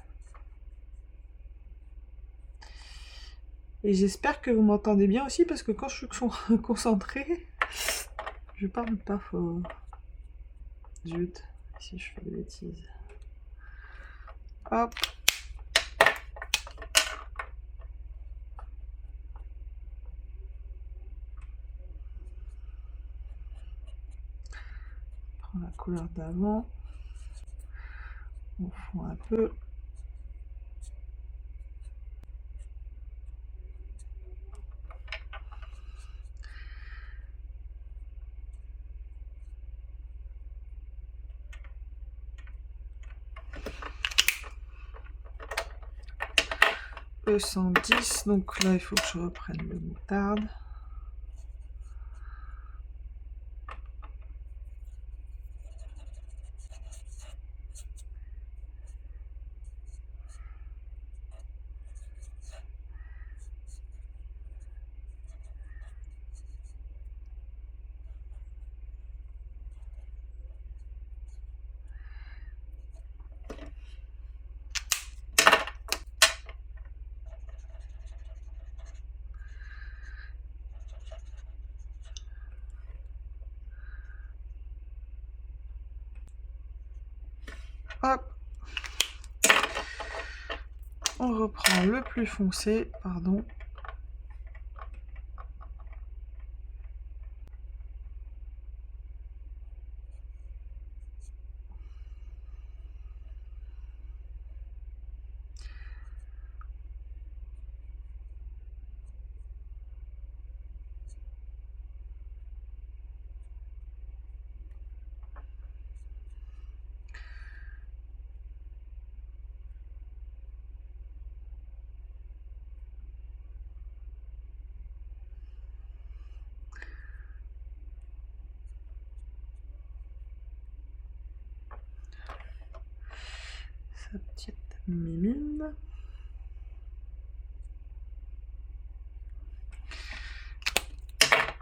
Et j'espère que vous m'entendez bien aussi, parce que quand je suis concentrée, je parle pas fort. Zut, si je fais des bêtises. Hop. On prend la couleur d'avant. On fond un peu. E110, donc là il faut que je reprenne le moutarde. Hop. On reprend le plus foncé, pardon. Sa petite mimine.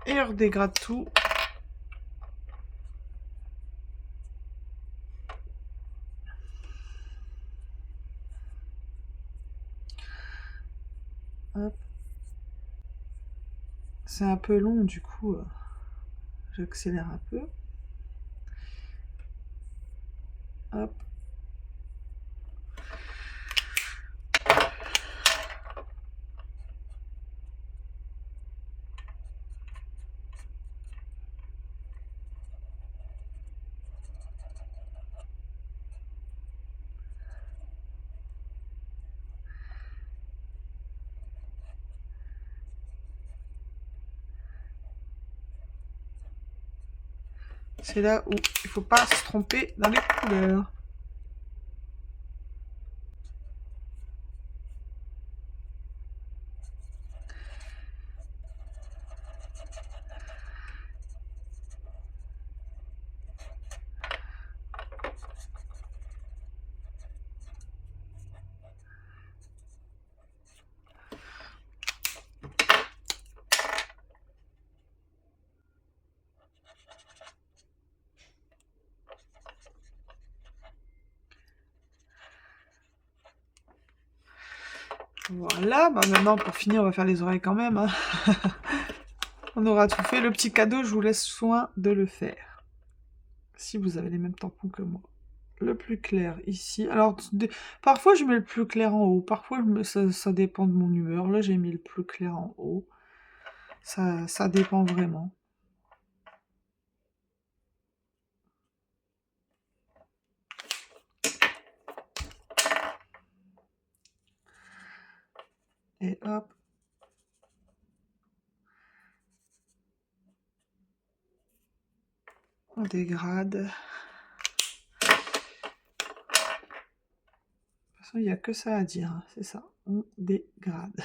Et on redégrade tout. Hop. C'est un peu long, du coup, j'accélère un peu. Hop. C'est là où il faut pas se tromper dans les couleurs. Voilà, bah maintenant pour finir on va faire les oreilles quand même. Hein. On aura tout fait. Le petit cadeau, je vous laisse soin de le faire. Si vous avez les mêmes tampons que moi. Le plus clair ici. Alors, parfois je mets le plus clair en haut. Parfois ça dépend de mon humeur. Là, j'ai mis le plus clair en haut. Ça dépend vraiment. Et hop. On dégrade. De toute façon, il n'y a que ça à dire. Hein. C'est ça. On dégrade.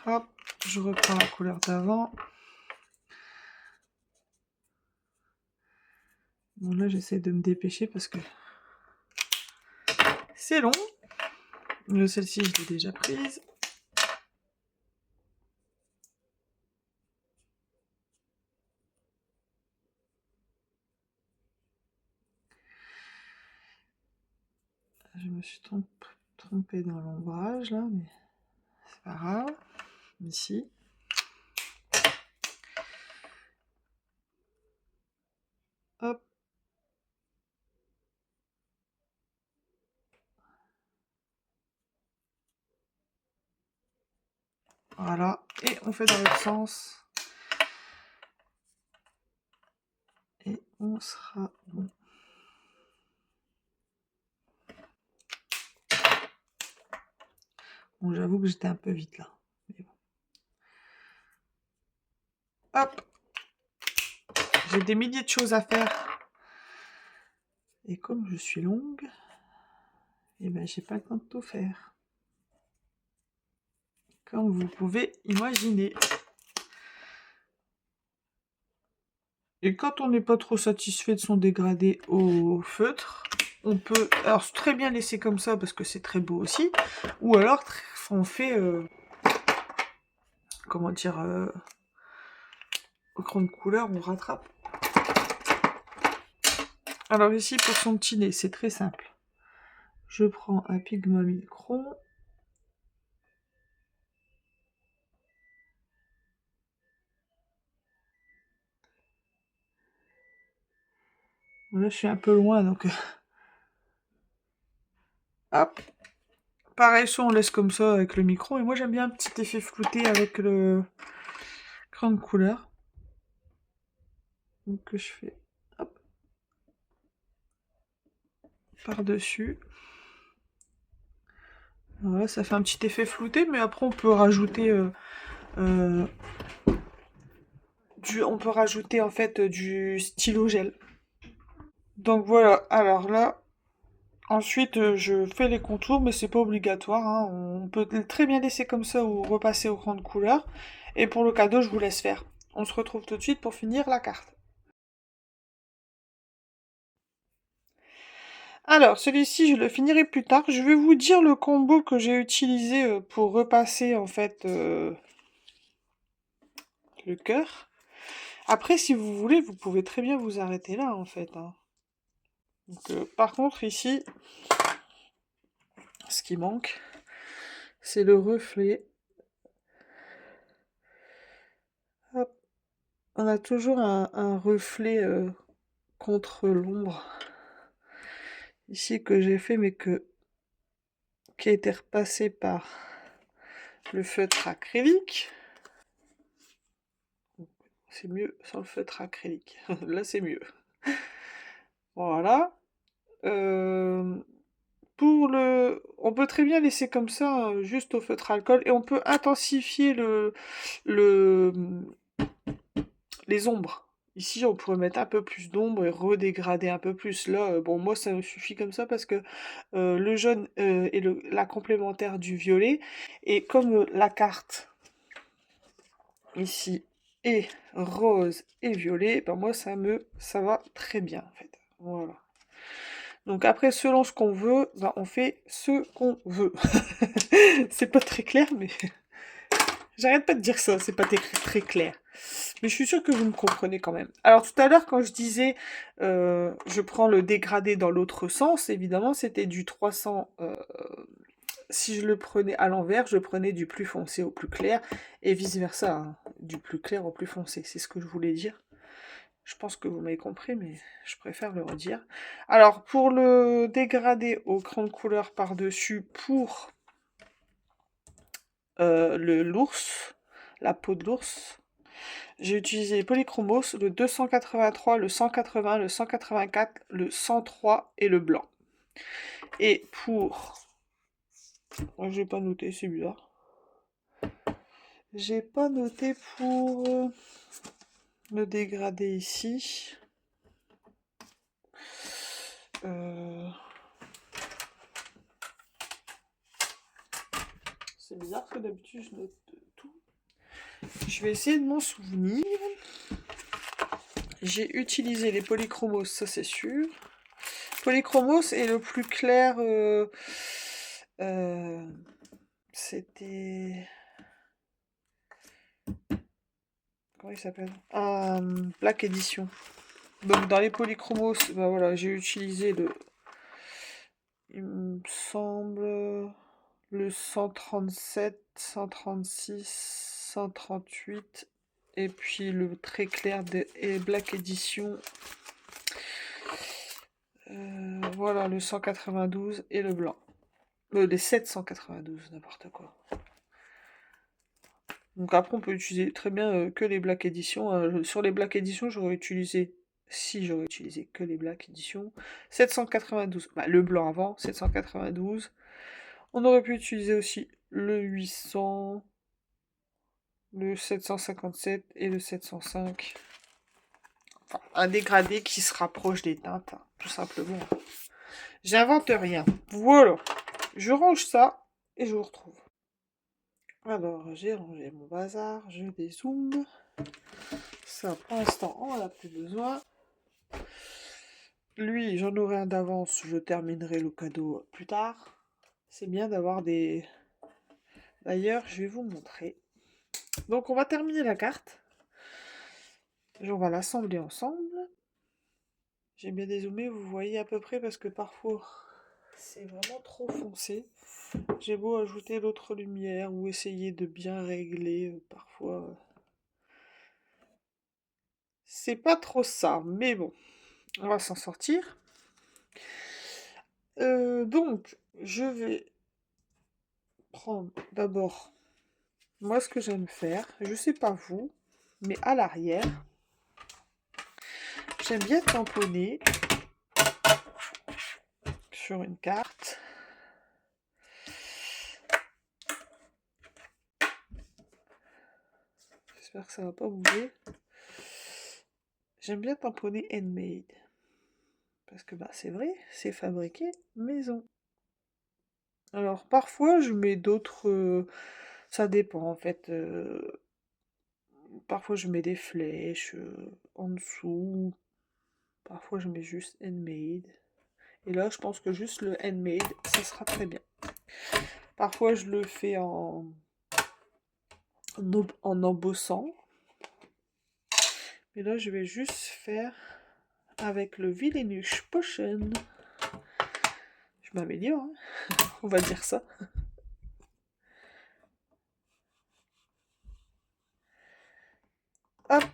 Hop. Je reprends la couleur d'avant. Bon, là, j'essaie de me dépêcher parce que c'est long. Celle-ci, je l'ai déjà prise. Je me suis trompée dans l'ombrage, là, mais c'est pas grave. Ici. Hop. Voilà. Et on fait dans l'autre sens. Et on sera bon. Bon, j'avoue que j'étais un peu vite là. Mais bon. Hop. J'ai des milliers de choses à faire. Et comme je suis longue, eh ben j'ai pas le temps de tout faire. Comme vous pouvez imaginer. Et quand on n'est pas trop satisfait de son dégradé au feutre, on peut alors très bien laisser comme ça parce que c'est très beau aussi. Ou alors on fait comment dire au crayon de couleur, on rattrape. Alors ici pour son petit nez, c'est très simple. Je prends un pigment micron. Là, je suis un peu loin, donc... Hop. Pareil, soit on laisse comme ça avec le micron. Et moi, j'aime bien un petit effet flouté avec le crayon de couleur. Donc, je fais... Hop. Par-dessus. Voilà, ça fait un petit effet flouté, mais après, on peut rajouter... on peut rajouter, en fait, du stylo gel. Donc, voilà. Alors là... Ensuite, je fais les contours, mais c'est pas obligatoire. Hein. On peut très bien laisser comme ça ou repasser au crayon de couleur. Et pour le cadeau, je vous laisse faire. On se retrouve tout de suite pour finir la carte. Alors, celui-ci, je le finirai plus tard. Je vais vous dire le combo que j'ai utilisé pour repasser, en fait, le cœur. Après, si vous voulez, vous pouvez très bien vous arrêter là, en fait. Hein. Donc, par contre, ici, ce qui manque, c'est le reflet. Hop. On a toujours un reflet contre l'ombre. Ici, que j'ai fait, mais qui a été repassé par le feutre acrylique. C'est mieux sans le feutre acrylique. Là, c'est mieux. Voilà. On peut très bien laisser comme ça, juste au feutre alcool, et on peut intensifier les ombres. Ici, on pourrait mettre un peu plus d'ombre et redégrader un peu plus. Là, bon, moi, ça me suffit comme ça parce que le jaune est la complémentaire du violet. Et comme la carte, ici, est rose et violet, ben moi, ça va très bien, en fait. Voilà. Donc après, selon ce qu'on veut, ben on fait ce qu'on veut. C'est pas très clair, mais... J'arrête pas de dire ça, c'est pas très clair. Mais je suis sûre que vous me comprenez quand même. Alors tout à l'heure, quand je disais je prends le dégradé dans l'autre sens, évidemment, c'était du 300. Si je le prenais à l'envers, je prenais du plus foncé au plus clair, et vice-versa, hein, du plus clair au plus foncé. C'est ce que je voulais dire. Je pense que vous m'avez compris, mais je préfère le redire. Alors, pour le dégradé au crayon de couleur par-dessus, pour l'ours, la peau de l'ours, j'ai utilisé les polychromos, le 283, le 180, le 184, le 103 et le blanc. Et pour... Moi, j'ai pas noté, c'est bizarre. J'ai pas noté pour le dégradé ici. C'est bizarre parce que d'habitude je note tout. Je vais essayer de m'en souvenir. J'ai utilisé les polychromos, ça c'est sûr. Polychromos est le plus clair. C'était... Comment il s'appelle? Black Edition. Donc dans les polychromos, bah voilà, j'ai utilisé le... Il me semble... le 137, 136, 138, et puis le très clair de Black Edition. Voilà, le 192 et le blanc. Les 792, n'importe quoi. Donc après, on peut utiliser très bien que les Black Edition. Sur les Black Edition, j'aurais utilisé, si j'aurais utilisé que les Black Edition, 792. Bah, le blanc avant, 792. On aurait pu utiliser aussi le 800, le 757 et le 705. Enfin, un dégradé qui se rapproche des teintes, hein, tout simplement. J'invente rien. Voilà. Je range ça et je vous retrouve. Alors, j'ai rangé mon bazar, je dézoome. Ça, pour l'instant, on n'en a plus besoin. Lui, j'en aurai un d'avance, je terminerai le cadeau plus tard. C'est bien d'avoir des... D'ailleurs, je vais vous montrer. Donc, on va terminer la carte. On va l'assembler ensemble. J'ai bien dézoomé, vous voyez à peu près, parce que parfois, c'est vraiment trop foncé. J'ai beau ajouter l'autre lumière ou essayer de bien régler, parfois... C'est pas trop ça, mais bon, on va s'en sortir. Donc, je vais prendre d'abord, moi ce que j'aime faire, je sais pas vous, mais à l'arrière, j'aime bien tamponner sur une carte. J'espère que ça va pas bouger. J'aime bien tamponner handmade. Parce que bah c'est vrai, c'est fabriqué maison. Alors parfois je mets d'autres... ça dépend en fait. Parfois je mets des flèches en dessous. Parfois je mets juste handmade. Et là je pense que juste le handmade, ça sera très bien. Parfois je le fais en embossant. Mais là je vais juste faire avec le Villainous Potion. Je m'améliore, hein. On va dire ça. Hop.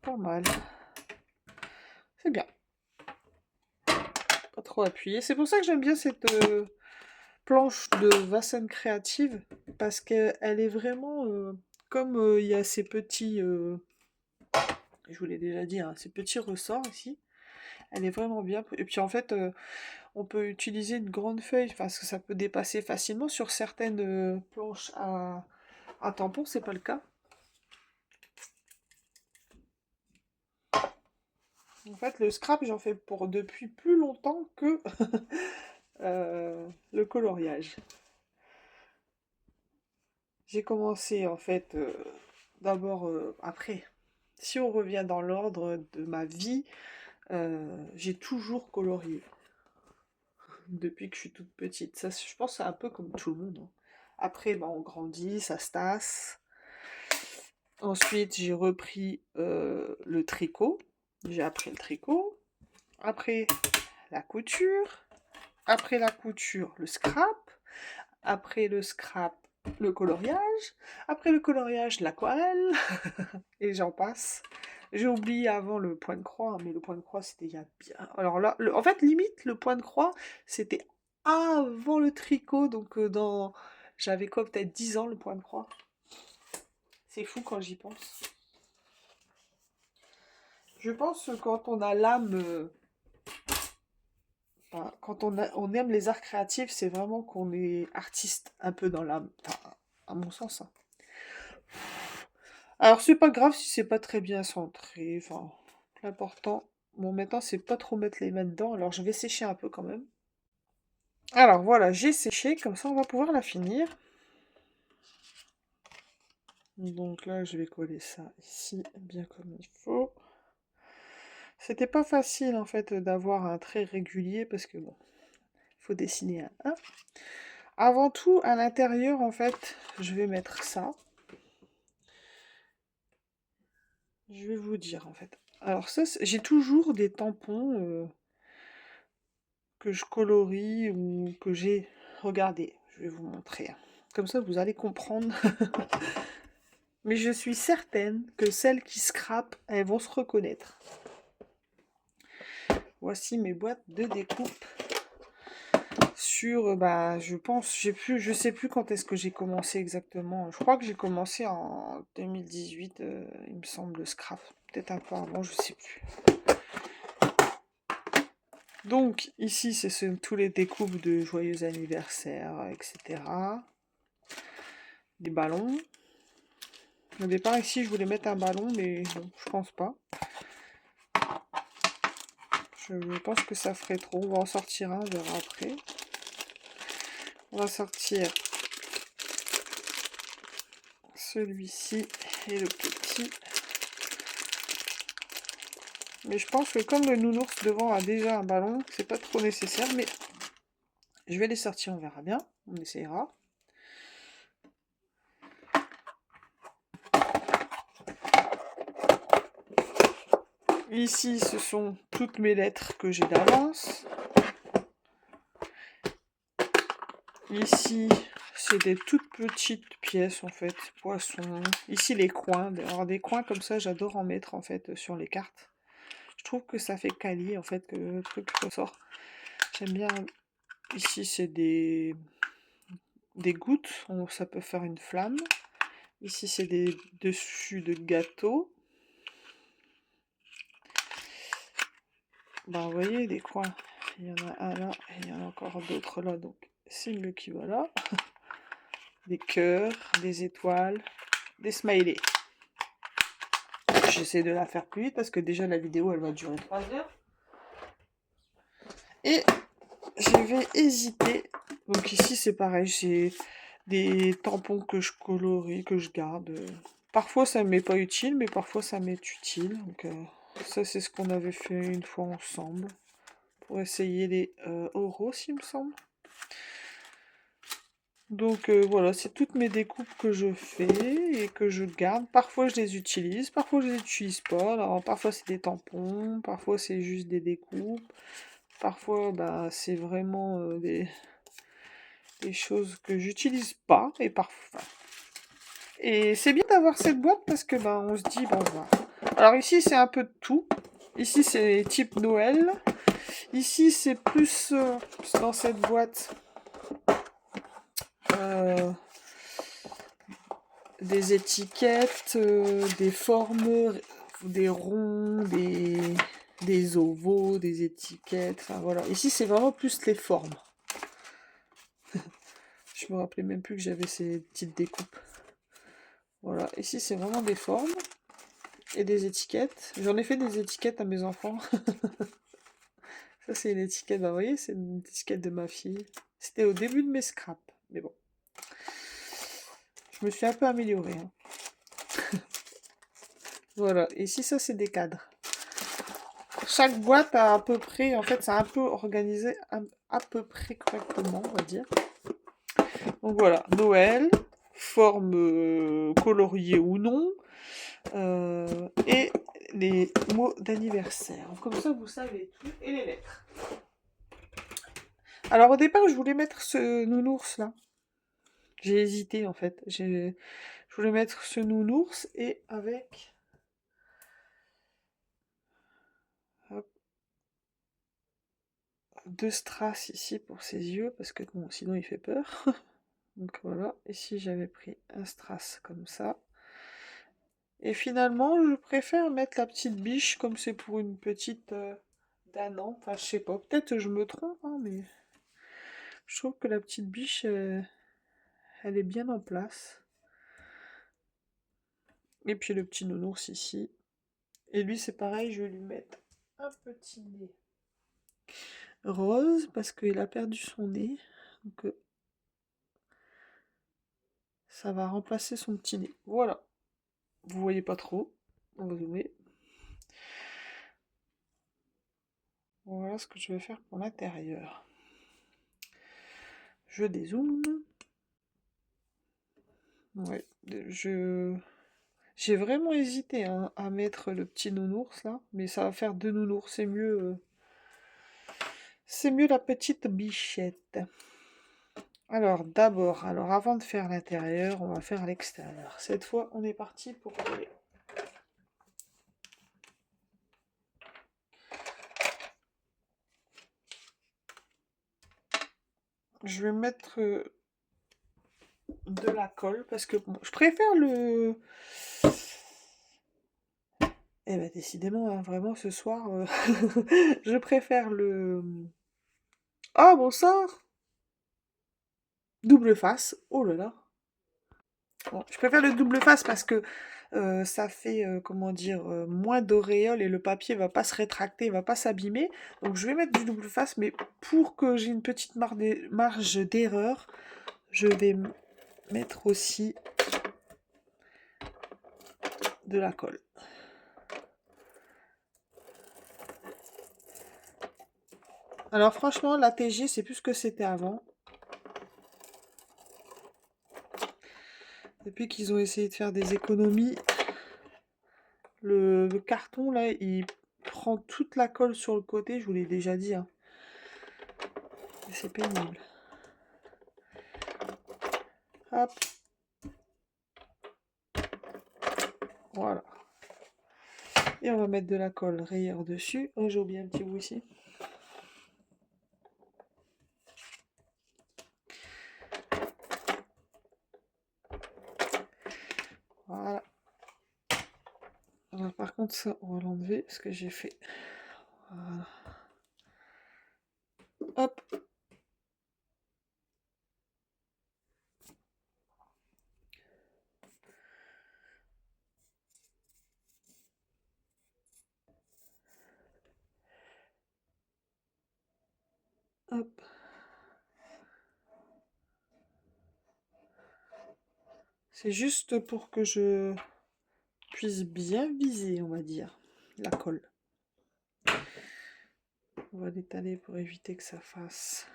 Pas mal. C'est bien. Pas trop appuyé. C'est pour ça que j'aime bien cette planche de Vasen Créative. Parce qu'elle est vraiment... comme il y a ces petits... je vous l'ai déjà dit, hein, ces petits ressorts ici. Elle est vraiment bien. Et puis en fait, on peut utiliser une grande feuille parce que ça peut dépasser facilement sur certaines planches à tampon, c'est pas le cas. En fait, le scrap, j'en fais pour depuis plus longtemps que le coloriage. J'ai commencé en fait d'abord après. Si on revient dans l'ordre de ma vie, j'ai toujours colorié. Depuis que je suis toute petite. Ça, je pense que c'est un peu comme tout le monde, hein. Après, bah, on grandit, ça se tasse. Ensuite, j'ai repris le tricot. J'ai appris le tricot. Après, la couture. Après la couture, le scrap. Après le scrap, le coloriage. Après le coloriage, l'aquarelle. Et j'en passe. J'ai oublié avant le point de croix, mais le point de croix, c'était il y a bien... Alors là, en fait, limite, le point de croix, c'était avant le tricot. Donc, j'avais quoi, peut-être 10 ans, le point de croix. C'est fou quand j'y pense. Je pense que quand on a l'âme... enfin, quand on aime les arts créatifs, c'est vraiment qu'on est artiste un peu dans l'âme. Enfin, à mon sens, hein. Alors, c'est pas grave si c'est pas très bien centré. Enfin, l'important... Bon, maintenant, c'est pas trop mettre les mains dedans. Alors, je vais sécher un peu quand même. Alors, voilà, j'ai séché. Comme ça, on va pouvoir la finir. Donc là, je vais coller ça ici, bien comme il faut. C'était pas facile, en fait, d'avoir un trait régulier, parce que, bon, il faut dessiner un 1. Avant tout, à l'intérieur, en fait, je vais mettre ça. Je vais vous dire, en fait. Alors ça, j'ai toujours des tampons que je colorie ou que j'ai... Regardez, je vais vous montrer. Comme ça, vous allez comprendre. Mais je suis certaine que celles qui scrapent, elles vont se reconnaître. Voici mes boîtes de découpe. Sur, bah, je pense, je sais plus quand est-ce que j'ai commencé exactement. Je crois que j'ai commencé en 2018, il me semble, le scrap. Peut-être un peu avant, je sais plus. Donc, ici, c'est tous les découpes de joyeux anniversaire, etc. Des ballons. Au départ, ici, je voulais mettre un ballon, mais bon, je pense pas. Je pense que ça ferait trop. On va en sortir un, on verra après. On va sortir celui-ci et le petit. Mais je pense que comme le nounours devant a déjà un ballon, c'est pas trop nécessaire, mais je vais les sortir, on verra bien, on essayera. Ici, ce sont toutes mes lettres que j'ai d'avance. Ici, c'est des toutes petites pièces, en fait, poissons. Ici, les coins. Alors, des coins comme ça, j'adore en mettre, en fait, sur les cartes. Je trouve que ça fait quali, en fait, que le truc ressort. J'aime bien. Ici, c'est des gouttes. Ça peut faire une flamme. Ici, c'est des dessus de gâteaux. Ben, vous voyez, des coins. Il y en a un là, et il y en a encore d'autres là, donc c'est mieux qu'il va là. Des cœurs, des étoiles, des smileys. J'essaie de la faire plus vite parce que déjà la vidéo elle va durer 3 heures. Et je vais hésiter. Donc ici c'est pareil, j'ai des tampons que je colorie, que je garde. Parfois ça m'est pas utile, mais parfois ça m'est utile. Donc ça c'est ce qu'on avait fait une fois ensemble. Pour essayer les oraux, il me semble. Donc voilà, c'est toutes mes découpes que je fais et que je garde. Parfois je les utilise, parfois je les utilise pas. Alors parfois c'est des tampons, parfois c'est juste des découpes. Parfois bah, c'est vraiment des choses que j'utilise pas. Et parfois. Et c'est bien d'avoir cette boîte parce que bah, on se dit bon bah. Alors ici c'est un peu de tout. Ici c'est type Noël. Ici c'est plus dans cette boîte. Des étiquettes, des formes, des ronds, des ovaux, des étiquettes, enfin voilà. Ici c'est vraiment plus les formes. Je me rappelais même plus que j'avais ces petites découpes. Voilà, ici c'est vraiment des formes et des étiquettes. J'en ai fait des étiquettes à mes enfants. Ça c'est une étiquette, bah, vous voyez, c'est une étiquette de ma fille. C'était au début de mes scraps, mais bon. Je me suis un peu améliorée, hein. Voilà, ici ça c'est des cadres. Chaque boîte a à peu près, en fait, c'est un peu organisé à peu près correctement, on va dire. Donc voilà, Noël, formes coloriées ou non, et les mots d'anniversaire. Comme ça, vous savez tout, et les lettres. Alors au départ, je voulais mettre ce nounours là. J'ai hésité en fait. Je voulais mettre ce nounours et avec hop, deux strass ici pour ses yeux, parce que bon, sinon il fait peur. Donc voilà, ici j'avais pris un strass comme ça. Et finalement, je préfère mettre la petite biche comme c'est pour une petite d'un an. Enfin, je sais pas, peut-être je me trompe, hein, mais je trouve que la petite biche, elle est bien en place. Et puis le petit nounours ici. Et lui, c'est pareil, je vais lui mettre un petit nez rose parce qu'il a perdu son nez. Donc ça va remplacer son petit nez. Voilà. Vous voyez pas trop. On va zoomer. Voilà ce que je vais faire pour l'intérieur. Je dézoome. Ouais, j'ai vraiment hésité hein, à mettre le petit nounours là, mais ça va faire deux nounours, c'est mieux la petite bichette. Alors d'abord, alors avant de faire l'intérieur, on va faire l'extérieur. Cette fois, on est parti pour coller. Je vais mettre de la colle parce que bon, je préfère le. Eh ben décidément, hein, vraiment ce soir, je préfère le. Oh bon sang! Double face. Oh là là. Bon, je préfère le double face parce que ça fait, comment dire, moins d'auréoles et le papier va pas se rétracter, va pas s'abîmer. Donc je vais mettre du double face, mais pour que j'ai une petite marge d'erreur, je vais mettre aussi de la colle. Alors franchement, la TG, c'est plus ce que c'était avant. Depuis qu'ils ont essayé de faire des économies, le carton, là, il prend toute la colle sur le côté, je vous l'ai déjà dit. Hein. Et c'est pénible. Hop. Voilà. Et on va mettre de la colle rayure dessus. Oh, j'ai oublié un petit bout ici. Voilà. Alors, par contre, ça, on va l'enlever parce que j'ai fait. Voilà. Hop. Hop. C'est juste pour que je puisse bien viser, on va dire, la colle. On va l'étaler pour éviter que ça fasse.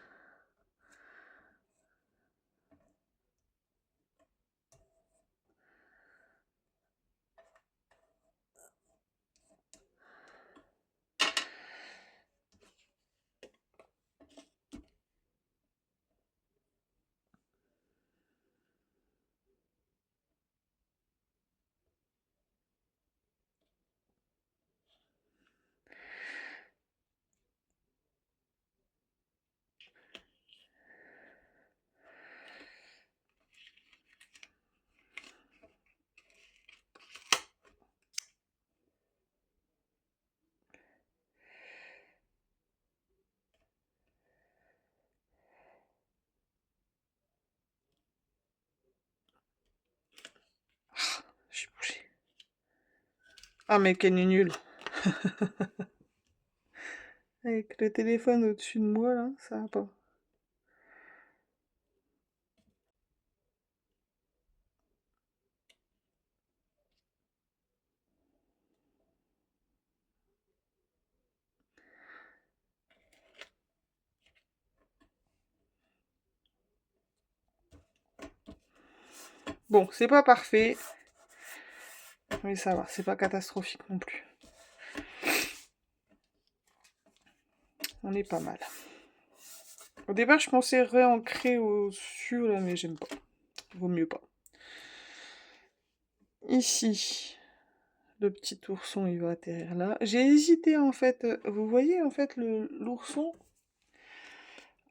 J'ai bougé. Ah, mais qu'elle est nulle. Avec le téléphone au-dessus de moi, là, ça va pas. Bon, c'est pas parfait, mais ça va, c'est pas catastrophique non plus. On est pas mal. Au départ, je pensais réancrer au-dessus, là, mais j'aime pas. Vaut mieux pas. Ici, le petit ourson, il va atterrir là. J'ai hésité, en fait. Vous voyez, en fait, l'ourson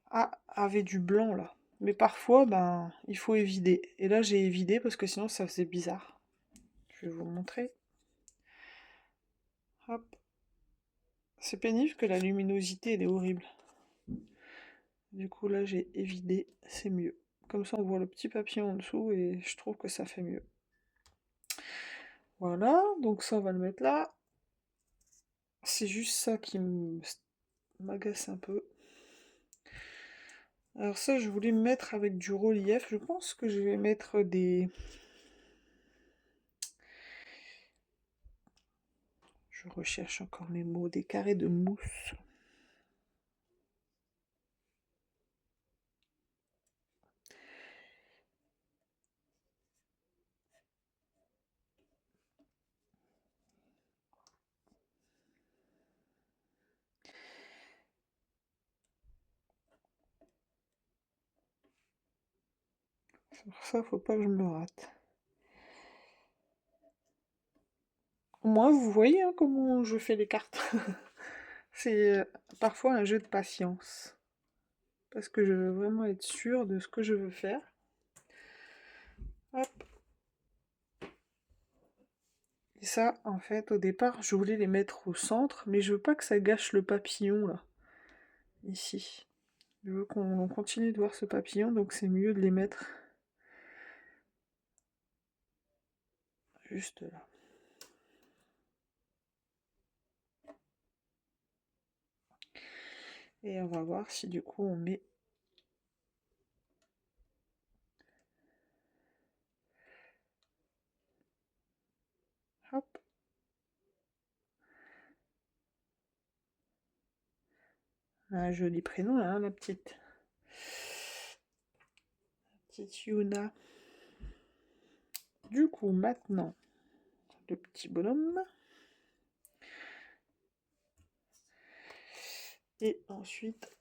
avait du blanc, là. Mais parfois, ben, il faut évider. Et là, j'ai évidé parce que sinon, ça faisait bizarre. Je vais vous montrer. Hop. C'est pénible que la luminosité, elle est horrible. Du coup, là, j'ai évidé, c'est mieux. Comme ça, on voit le petit papillon en dessous et je trouve que ça fait mieux. Voilà, donc ça, on va le mettre là. C'est juste ça qui m'agace un peu. Alors ça, je voulais me mettre avec du relief. Je pense que je vais mettre des... Je recherche encore mes mots. Des carrés de mousse. Pour ça, faut pas que je me rate. Au moins, vous voyez hein, comment je fais les cartes. C'est parfois un jeu de patience. Parce que je veux vraiment être sûre de ce que je veux faire. Hop. Et ça, en fait, au départ, je voulais les mettre au centre, mais je veux pas que ça gâche le papillon, là. Ici. Je veux qu'on continue de voir ce papillon, donc c'est mieux de les mettre juste là. Et on va voir si du coup on met... Hop. Un joli prénom, là, hein, la petite. Petite Yuna. Du coup, maintenant, le petit bonhomme. Et ensuite...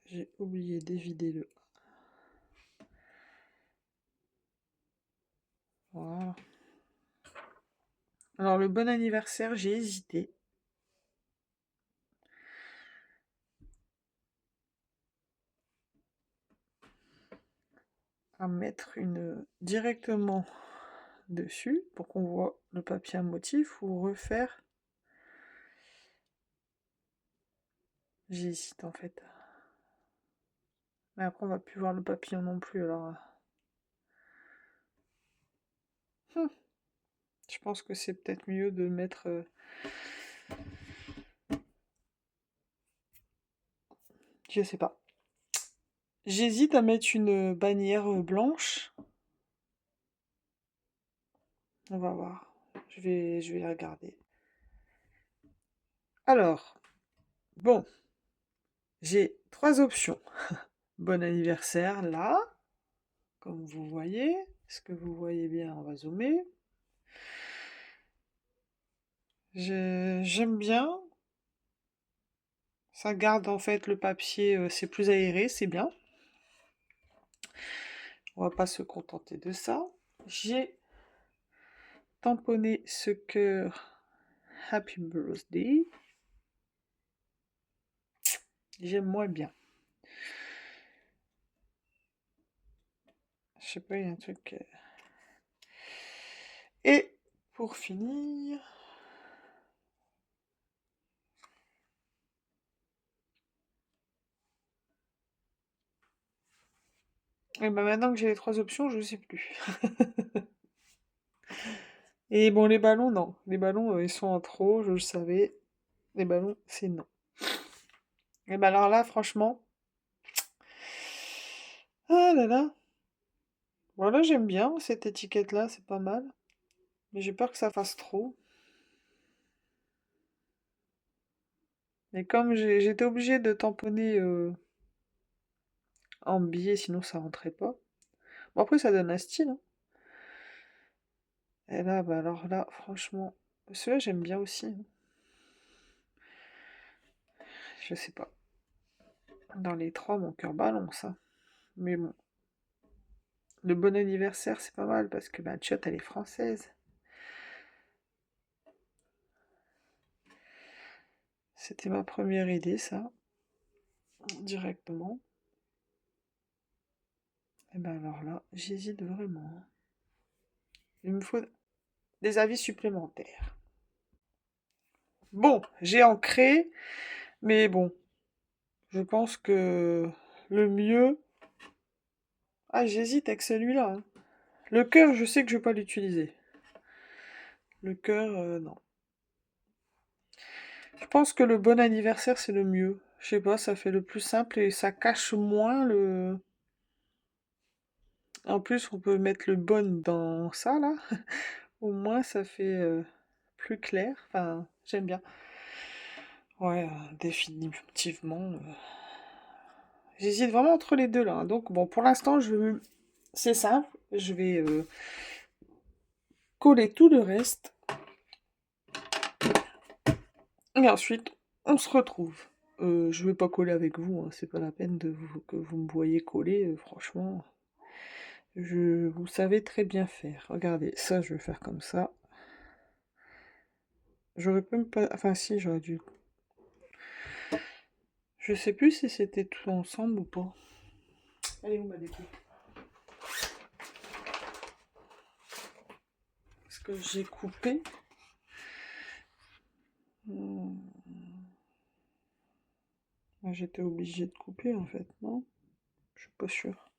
J'ai oublié d'évider le... Voilà. Alors, le bon anniversaire, j'ai hésité. À mettre une directement dessus pour qu'on voit le papier à motif ou refaire. J'hésite en fait. Mais après on va plus voir le papillon non plus alors. Je pense que c'est peut-être mieux de mettre... Je sais pas. J'hésite à mettre une bannière blanche. On va voir. Je vais regarder. Alors, bon, j'ai trois options. Bon anniversaire là, comme vous voyez. Est-ce que vous voyez bien? On va zoomer. J'aime bien. Ça garde en fait le papier, c'est plus aéré, c'est bien. On va pas se contenter de ça. J'ai tamponné ce cœur Happy Birthday. J'aime moins bien. Je sais pas, il y a un truc... Et pour finir... Et ben maintenant que j'ai les trois options, je sais plus. Et bon, les ballons, non. Les ballons, ils sont en trop, je le savais. Les ballons, c'est non. Et ben alors là, franchement... Ah là là. Voilà, j'aime bien cette étiquette-là, c'est pas mal. Mais j'ai peur que ça fasse trop. Mais comme j'étais obligée de tamponner en biais, sinon ça rentrait pas. Bon, après, ça donne un style, hein. Et là, bah alors là, franchement, celui-là, j'aime bien aussi, hein. Je sais pas. Dans les trois, mon cœur balance, hein. Mais bon, le bon anniversaire, c'est pas mal parce que bah, Tchot, elle est française. C'était ma première idée, ça, directement. Et ben alors là, j'hésite vraiment, hein. Il me faut des avis supplémentaires. Bon, j'ai ancré, mais bon, je pense que le mieux. Ah, j'hésite avec celui-là, hein. Le cœur, je sais que je vais pas l'utiliser. Le cœur, non. Je pense que le bon anniversaire, c'est le mieux. Je sais pas, ça fait le plus simple et ça cache moins le. En plus, on peut mettre le bon dans ça, là. Au moins, ça fait plus clair. Enfin, j'aime bien. Ouais, définitivement. J'hésite vraiment entre les deux, là, hein. Donc, bon, pour l'instant, c'est simple. Je vais coller tout le reste. Et ensuite, on se retrouve. Je vais pas coller avec vous, hein. C'est pas la peine que vous me voyez coller, franchement. Vous savez très bien faire. Regardez, ça, je vais faire comme ça. J'aurais même pas. Enfin, si, j'aurais dû. Je sais plus si c'était tout ensemble ou pas. Allez, où ma découpe? Parce que j'ai coupé. Hmm. J'étais obligée de couper en fait, non? Je suis pas sûre.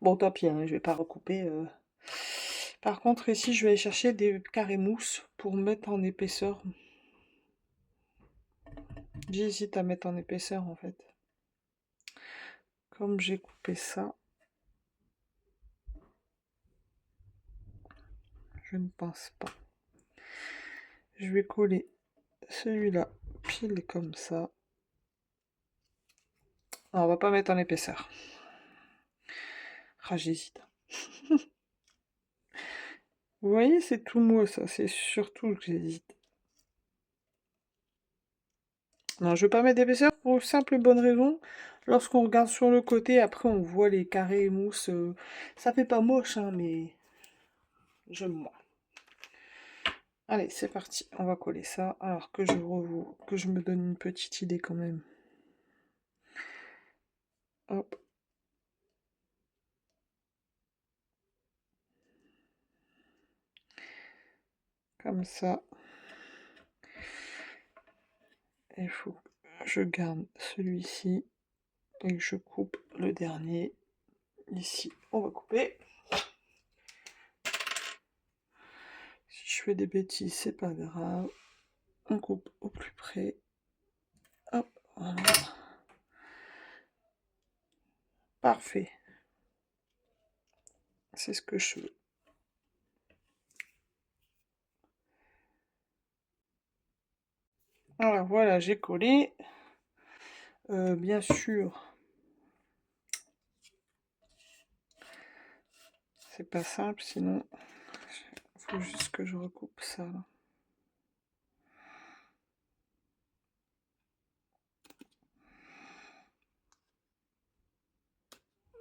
Bon, tant pis, hein, je vais pas recouper. Par contre, ici, je vais aller chercher des carrés mousse pour mettre en épaisseur. J'hésite à mettre en épaisseur en fait. Comme j'ai coupé ça, je ne pense pas. Je vais coller celui-là pile comme ça. Non, on va pas mettre en épaisseur. Ah, j'hésite. Vous voyez, c'est tout mou ça, c'est surtout que j'hésite. Non, je veux pas mettre d'épaisseur pour simple et bonne raison. Lorsqu'on regarde sur le côté, après on voit les carrés mousse. Ça fait pas moche, hein, mais j'aime moins. Allez, c'est parti. On va coller ça. Alors que je me donne une petite idée quand même. Hop. Comme ça. Il faut que je garde celui-ci et que je coupe le dernier. Ici, on va couper. Si je fais des bêtises, c'est pas grave. On coupe au plus près. Hop, voilà. Parfait. C'est ce que je veux. Alors voilà, j'ai collé. Bien sûr, c'est pas simple, sinon il faut juste que je recoupe ça, là.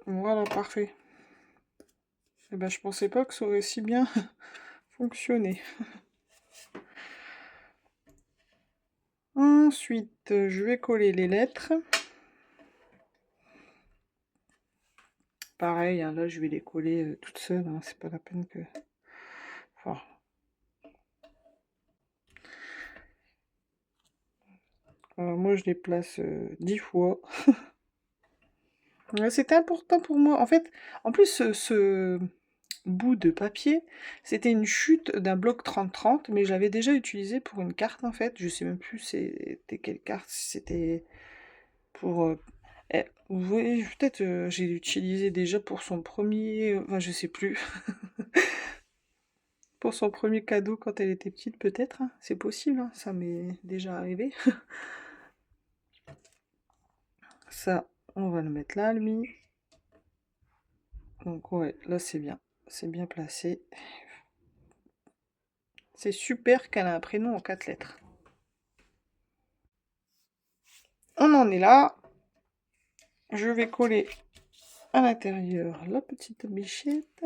Voilà, parfait. Et ben, je pensais pas que ça aurait si bien fonctionné. Ensuite, je vais coller les lettres. Pareil, hein, là, je vais les coller toutes seules, hein, c'est pas la peine que. Enfin, moi, je les place 10 fois. Ouais, c'était important pour moi. En fait, en plus, ce bout de papier, c'était une chute d'un bloc 30-30, mais j'avais déjà utilisé pour une carte, en fait. Je sais même plus c'était quelle carte, si c'était pour... vous voyez, peut-être j'ai utilisé déjà pour son premier... Enfin, je sais plus. Pour son premier cadeau quand elle était petite, peut-être, hein. C'est possible, hein, ça m'est déjà arrivé. Ça, on va le mettre là, lui. Donc ouais, là c'est bien. C'est bien placé. C'est super qu'elle a un prénom en 4 lettres. On en est là. Je vais coller à l'intérieur la petite bichette.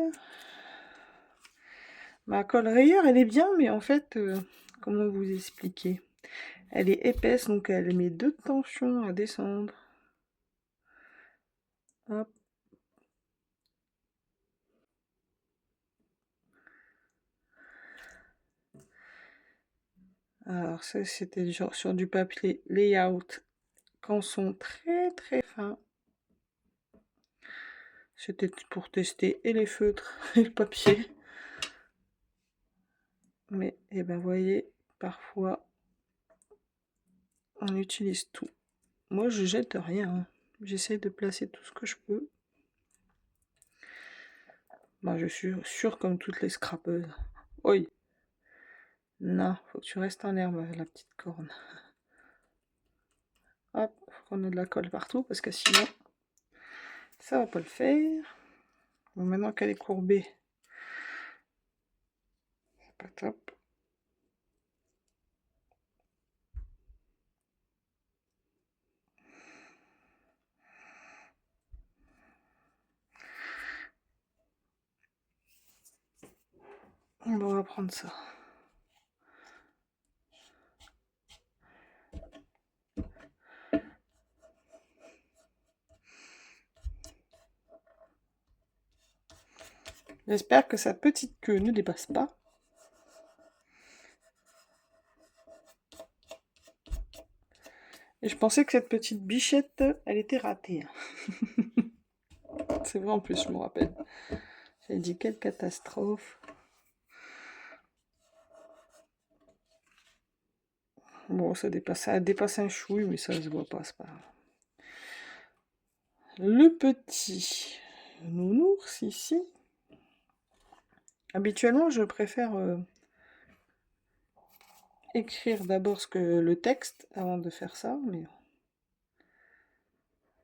Ma colle rayure, elle est bien, mais en fait, comment vous expliquer? Elle est épaisse, donc elle met 2 tensions à descendre. Hop. Alors ça, c'était genre sur du papier layout canson très très fin. C'était pour tester et les feutres et le papier. Mais, eh ben, voyez, parfois, on utilise tout. Moi, je jette rien, hein. J'essaye de placer tout ce que je peux. Bah, je suis sûre comme toutes les scrapeuses. Oui. Non, faut que tu restes en herbe, la petite corne. Hop, faut qu'on ait de la colle partout, parce que sinon, ça va pas le faire. Bon, maintenant qu'elle est courbée, c'est pas top. Bon, on va prendre ça. J'espère que sa petite queue ne dépasse pas. Et je pensais que cette petite bichette, elle était ratée. C'est vrai, en plus, je me rappelle. J'ai dit quelle catastrophe. Bon, ça dépasse un chouille, mais ça se voit pas, c'est pas grave. Le petit nounours ici. Habituellement, je préfère écrire d'abord le texte avant de faire ça, mais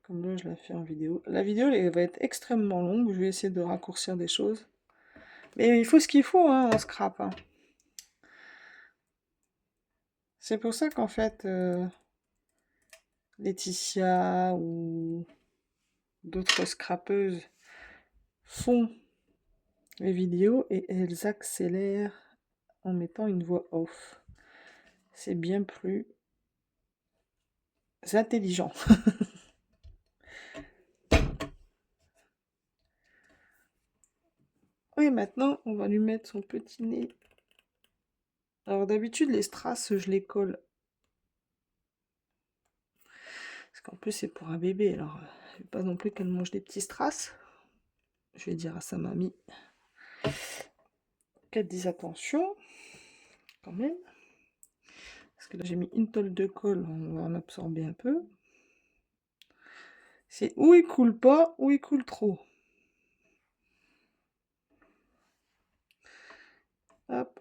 comme là je la fais en vidéo. La vidéo elle va être extrêmement longue, je vais essayer de raccourcir des choses. Mais il faut ce qu'il faut hein, en scrap. Hein. C'est pour ça qu'en fait, Laetitia ou d'autres scrapeuses font les vidéos et elles accélèrent en mettant une voix off. C'est bien plus intelligent. Oui, maintenant, on va lui mettre son petit nez. Alors d'habitude, les strass, je les colle. Parce qu'en plus, c'est pour un bébé, alors je ne veux pas non plus qu'elle mange des petits strass. Je vais dire à sa mamie qu'elle dise attention, quand même. Parce que là, j'ai mis une tôle de colle, on va en absorber un peu. C'est où il coule pas, ou il coule trop. Hop.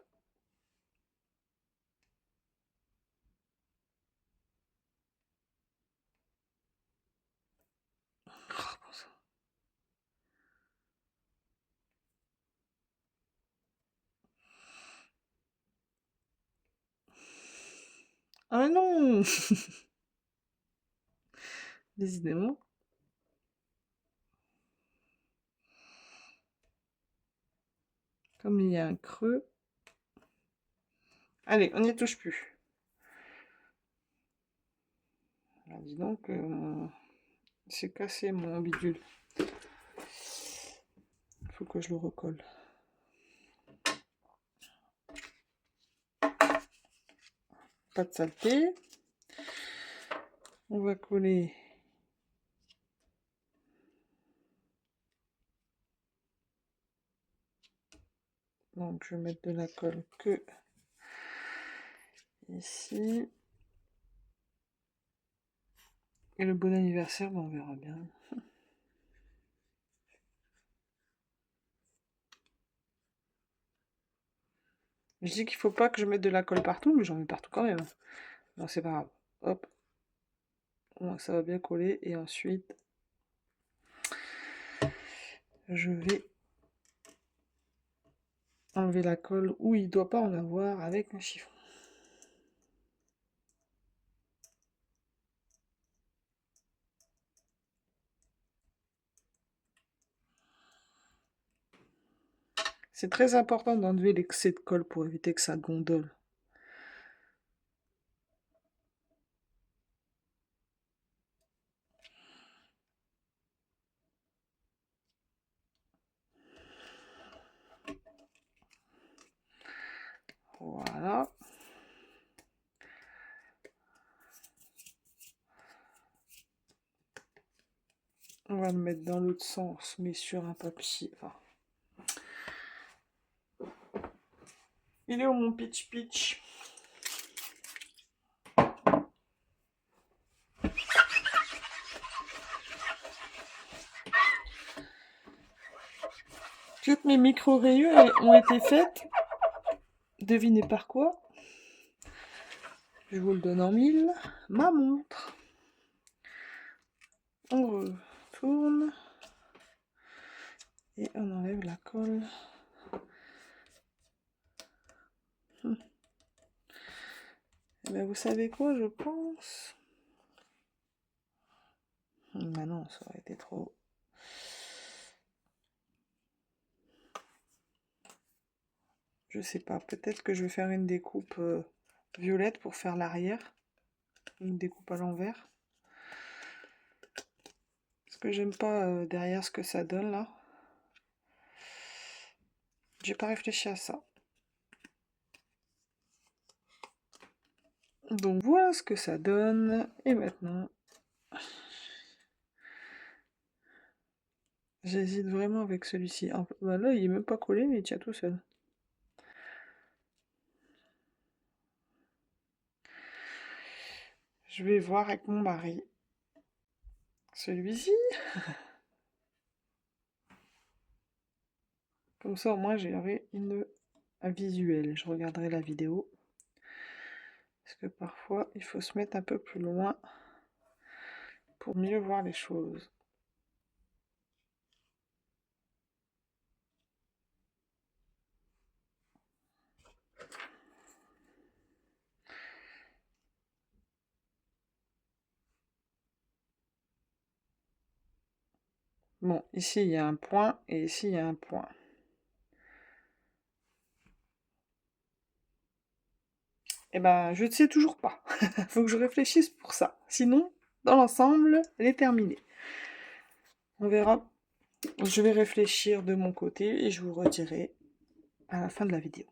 Ah non. Décidément. Comme il y a un creux. Allez, on n'y touche plus. Alors, dis donc, c'est cassé mon bidule. Il faut que je le recolle. Pas de saleté. On va coller. Donc je vais mettre de la colle que ici. Et le bon anniversaire, ben, on verra bien. Je dis qu'il faut pas que je mette de la colle partout, mais j'en mets partout quand même. Non, c'est pas grave. Hop. au moins ça va bien coller. Et ensuite, je vais enlever la colle où il ne doit pas en avoir avec un chiffon. C'est très important d'enlever l'excès de colle pour éviter que ça gondole. Voilà. On va le mettre dans l'autre sens, mais sur un papier. Enfin, il est où mon pitch pitch? Toutes mes micro-rayures ont été faites. Devinez par quoi? Je vous le donne en mille. Ma montre. On retourne. Et on enlève la colle. Et bien vous savez quoi, je pense? Ben non, ça aurait été trop... Je sais pas, peut-être que je vais faire une découpe violette pour faire l'arrière. Une découpe à l'envers. Parce que j'aime pas derrière ce que ça donne là. J'ai pas réfléchi à ça. Donc voilà ce que ça donne. Et maintenant, j'hésite vraiment avec celui-ci. Bah là, il est même pas collé, mais il tient tout seul. Je vais voir avec mon mari. Celui-ci. Comme ça, au moins, j'aurai un visuel. Je regarderai la vidéo. Parce que parfois, il faut se mettre un peu plus loin pour mieux voir les choses. Bon, ici, il y a un point et ici, il y a un point. Eh ben, je ne sais toujours pas. Faut que je réfléchisse pour ça. Sinon, dans l'ensemble, elle est terminée. On verra. Je vais réfléchir de mon côté et je vous redirai à la fin de la vidéo.